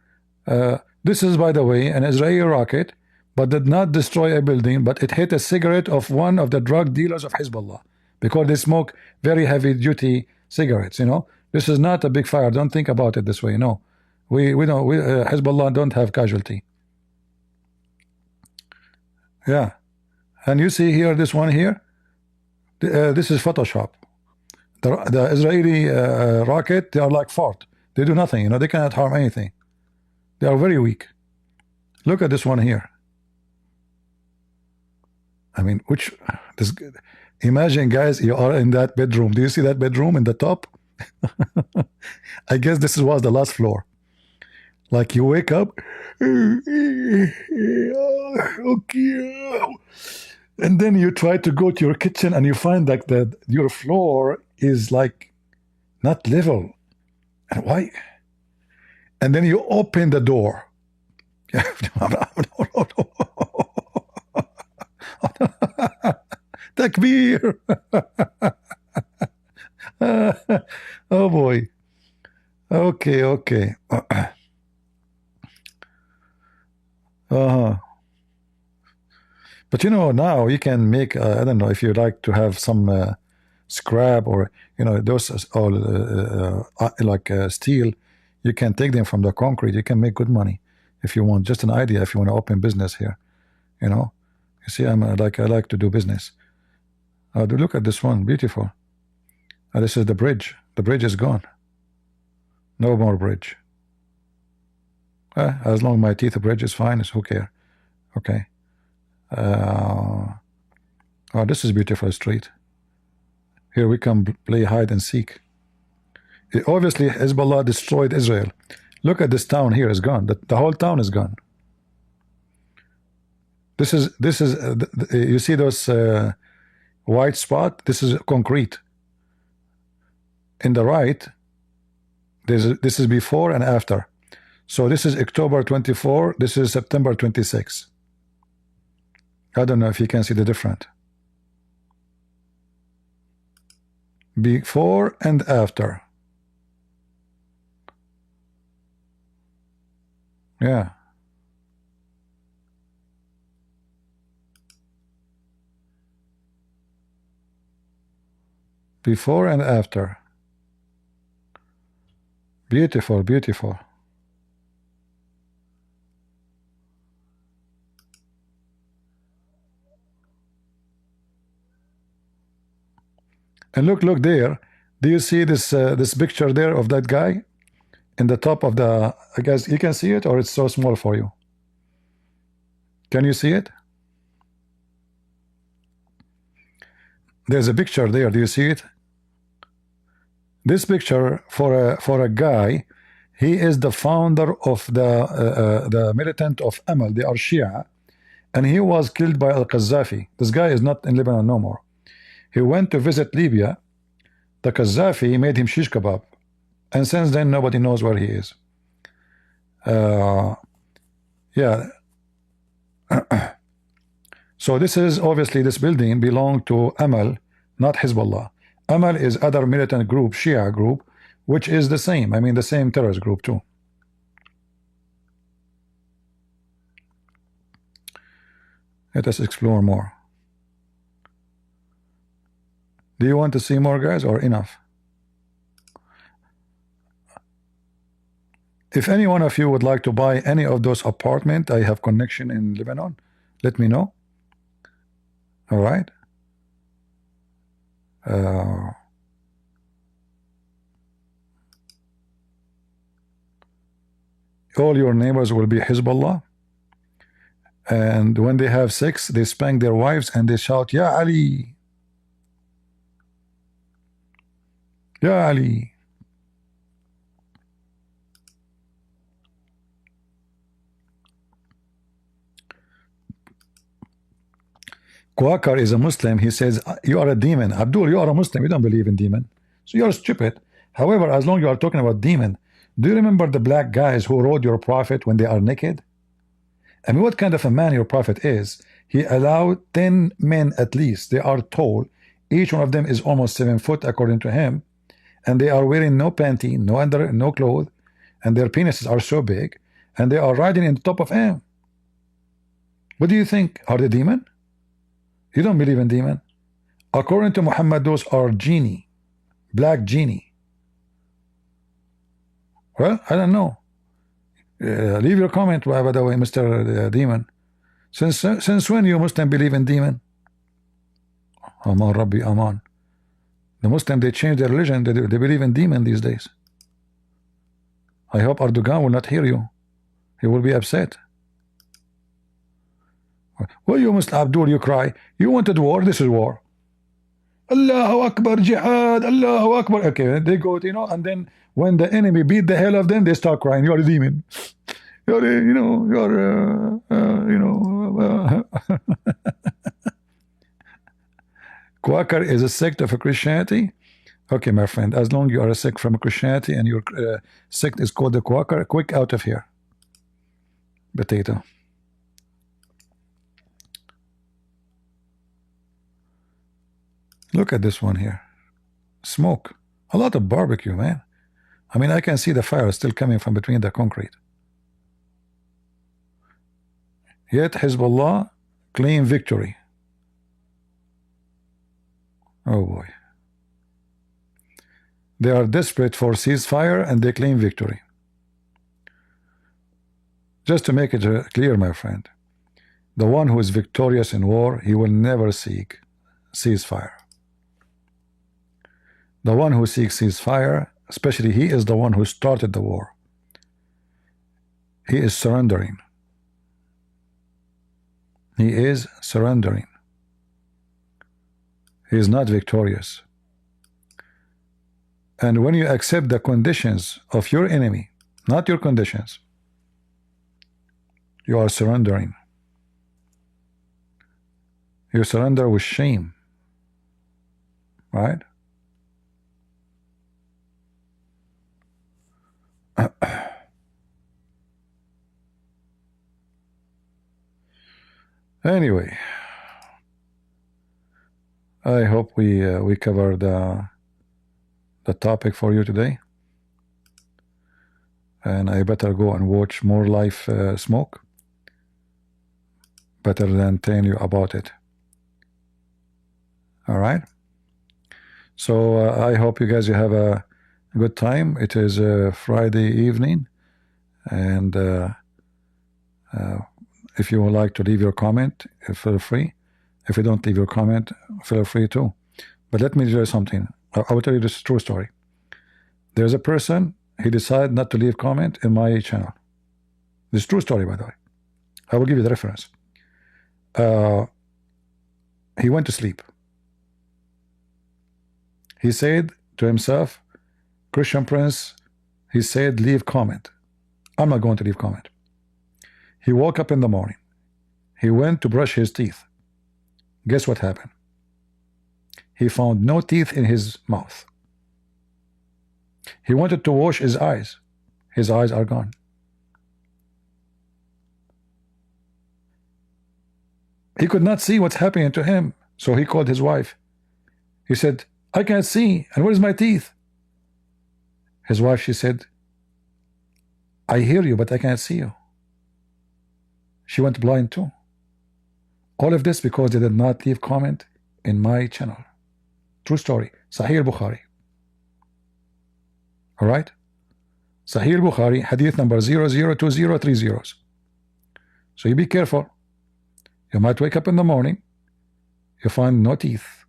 this is, by the way, an Israeli rocket, but did not destroy a building, but it hit a cigarette of one of the drug dealers of Hezbollah, because they smoke very heavy-duty cigarettes. You know, this is not a big fire. Don't think about it this way. No, we don't. Hezbollah don't have casualty. Yeah, and you see here, this one here. This is Photoshop. The Israeli rocket, they are like fart. They do nothing. You know, they cannot harm anything. They are very weak. Look at this one here. I mean, imagine, guys, you are in that bedroom. Do you see that bedroom in the top? I guess this was the last floor. Like, you wake up, okay, and then you try to go to your kitchen and you find like that your floor is like not level. And why? And then you open the door. Takbir. Oh boy. Okay. But you know, now you can make, I don't know if you like to have some scrap, or you know, those all like steel, you can take them from the concrete. You can make good money if you want. Just an idea if you want to open business here. You know, you see, I like to do business. Look at this one, beautiful. This is the bridge. The bridge is gone. No more bridge. As long as my teeth bridge is fine, it's okay. Okay. Oh, this is a beautiful street. Here we can play hide and seek. Obviously, Hezbollah destroyed Israel. Look at this town here is gone. The whole town is gone. This is you see those white spot? This is concrete. In the right, this is before and after. So this is October 24. This is September 26. I don't know if you can see the difference. Before and after. Yeah. Before and after. Beautiful, beautiful. And look there. Do you see this this picture there of that guy in the top of the? I guess you can see it, or it's so small for you. Can you see it? There's a picture there. Do you see it? This picture for a guy. He is the founder of the militant of Amal. They are Shia, and he was killed by Al-Qaddafi. This guy is not in Lebanon no more. He went to visit Libya. The Qaddafi made him shish kebab, and since then nobody knows where he is. Yeah. So this is obviously, this building belonged to Amal, not Hezbollah. Amal is other militant group, Shia group, which is the same. I mean, the same terrorist group too. Let us explore more. Do you want to see more, guys, or enough? If any one of you would like to buy any of those apartments, I have connection in Lebanon. Let me know. All right. all your neighbors will be Hizballah, and when they have sex, they spank their wives and they shout, Ya Ali, Ya Ali. Quaker is a Muslim. He says, you are a demon. Abdul, you are a Muslim. You don't believe in demon. So you're stupid. However, as long as you are talking about demon, do you remember the black guys who rode your prophet when they are naked? I mean, what kind of a man your prophet is? He allowed 10 men at least. They are tall. Each one of them is almost 7 foot according to him. And they are wearing no panty, no clothes. And their penises are so big. And they are riding in the top of him. What do you think? Are they demon? You don't believe in demon? According to Muhammad, those are genie. Black genie. Well, I don't know. Leave your comment, by the way, Mr. Demon. Since when you Muslim believe in demon? Aman Rabbi Aman. The Muslim, they change their religion. They believe in demon these days. I hope Erdogan will not hear you. He will be upset. Well, you Muslim Abdul, you cry. You wanted war. This is war. Allahu Akbar, jihad, Allahu Akbar. Okay, they go, you know, and then when the enemy beat the hell of them, they start crying. You're a demon. You're, Quaker is a sect of a Christianity. Okay, my friend, as long as you are a sect from Christianity and your sect is called the Quaker, quick out of here. Potato. Look at this one here. Smoke. A lot of barbecue, man. I mean, I can see the fire still coming from between the concrete. Yet Hizballah claim victory. Oh boy. They are desperate for ceasefire and they claim victory. Just to make it clear, my friend, the one who is victorious in war, he will never seek ceasefire. The one who seeks ceasefire, especially he is the one who started the war. He is surrendering. He is surrendering. He is not victorious. And when you accept the conditions of your enemy, not your conditions, you are surrendering. You surrender with shame. Right? Anyway, I hope we covered the topic for you today, and I better go and watch more live smoke, better than tell you about it. All right. So I hope you guys have a good time. It is Friday evening, and if you would like to leave your comment, feel free. If you don't leave your comment, feel free too. But let me tell you something. I will tell you this true story. There's a person, he decided not to leave comment in my channel. This is true story, by the way. I will give you the reference. He went to sleep. He said to himself, Christian Prince, he said, leave comment. I'm not going to leave comment. He woke up in the morning. He went to brush his teeth. Guess what happened? He found no teeth in his mouth. He wanted to wash his eyes. His eyes are gone. He could not see what's happening to him, so he called his wife. He said, I can't see, and where's my teeth? His wife, she said, I hear you, but I can't see you. She went blind too. All of this because they did not leave comment in my channel. True story. Sahih al-Bukhari. All right? Sahih al-Bukhari, hadith number 002030. So you be careful. You might wake up in the morning, you find no teeth.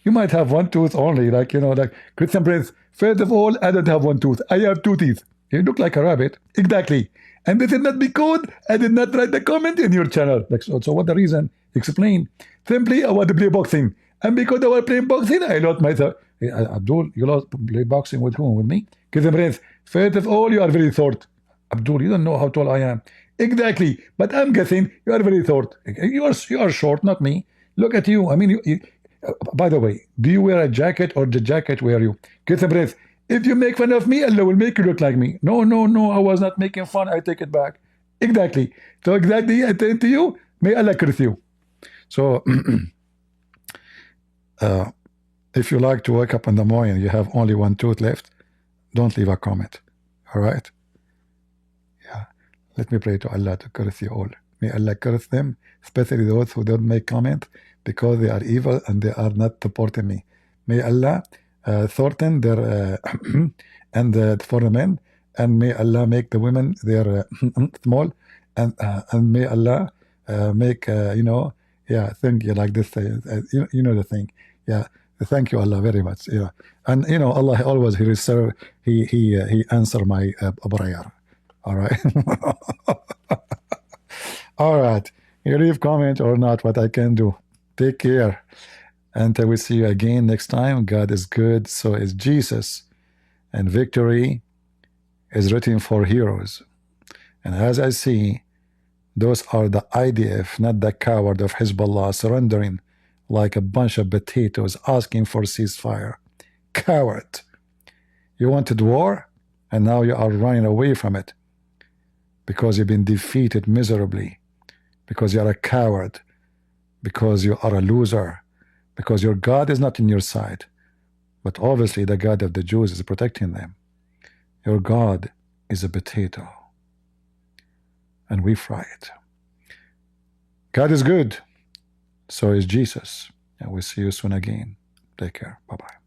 You might have one tooth only, like, you know, like Christian Prince. First of all, I don't have one tooth. I have 2 teeth. You look like a rabbit. Exactly. And this is not because I did not write the comment in your channel. Like, so what the reason? Explain. Simply, I want to play boxing. And because I was playing boxing, I lost myself. Hey, Abdul, you lost play boxing with whom? With me? Give them breath. First of all, you are very short. Abdul, you don't know how tall I am. Exactly. But I'm guessing you are very short. You are short, not me. Look at you. I mean, by the way, do you wear a jacket or the jacket wear you? Get some breath. If you make fun of me, Allah will make you look like me. No, I was not making fun. I take it back. Exactly. So exactly, I turn to you. May Allah curse you. So, if you like to wake up in the morning, you have only one tooth left, don't leave a comment. All right? Yeah. Let me pray to Allah to curse you all. May Allah curse them, especially those who don't make comment, because they are evil and they are not supporting me. May Allah shorten their and for the men, and may Allah make the women their small, and may Allah make think you like this. You know the thing. Yeah. Thank you, Allah, very much. Yeah. And Allah always he answer my prayer. All right. All right. You leave comment or not, what I can do. Take care. Until we see you again next time. God is good, so is Jesus. And victory is written for heroes. And as I see, those are the IDF, not the coward of Hizballah, surrendering like a bunch of potatoes, asking for ceasefire. Coward. You wanted war, and now you are running away from it because you've been defeated miserably, because you are a coward, because you are a loser, because your God is not in your side. But obviously the God of the Jews is protecting them. Your God is a potato, and we fry it. God is good, so is Jesus. And we'll see you soon again. Take care. Bye-bye.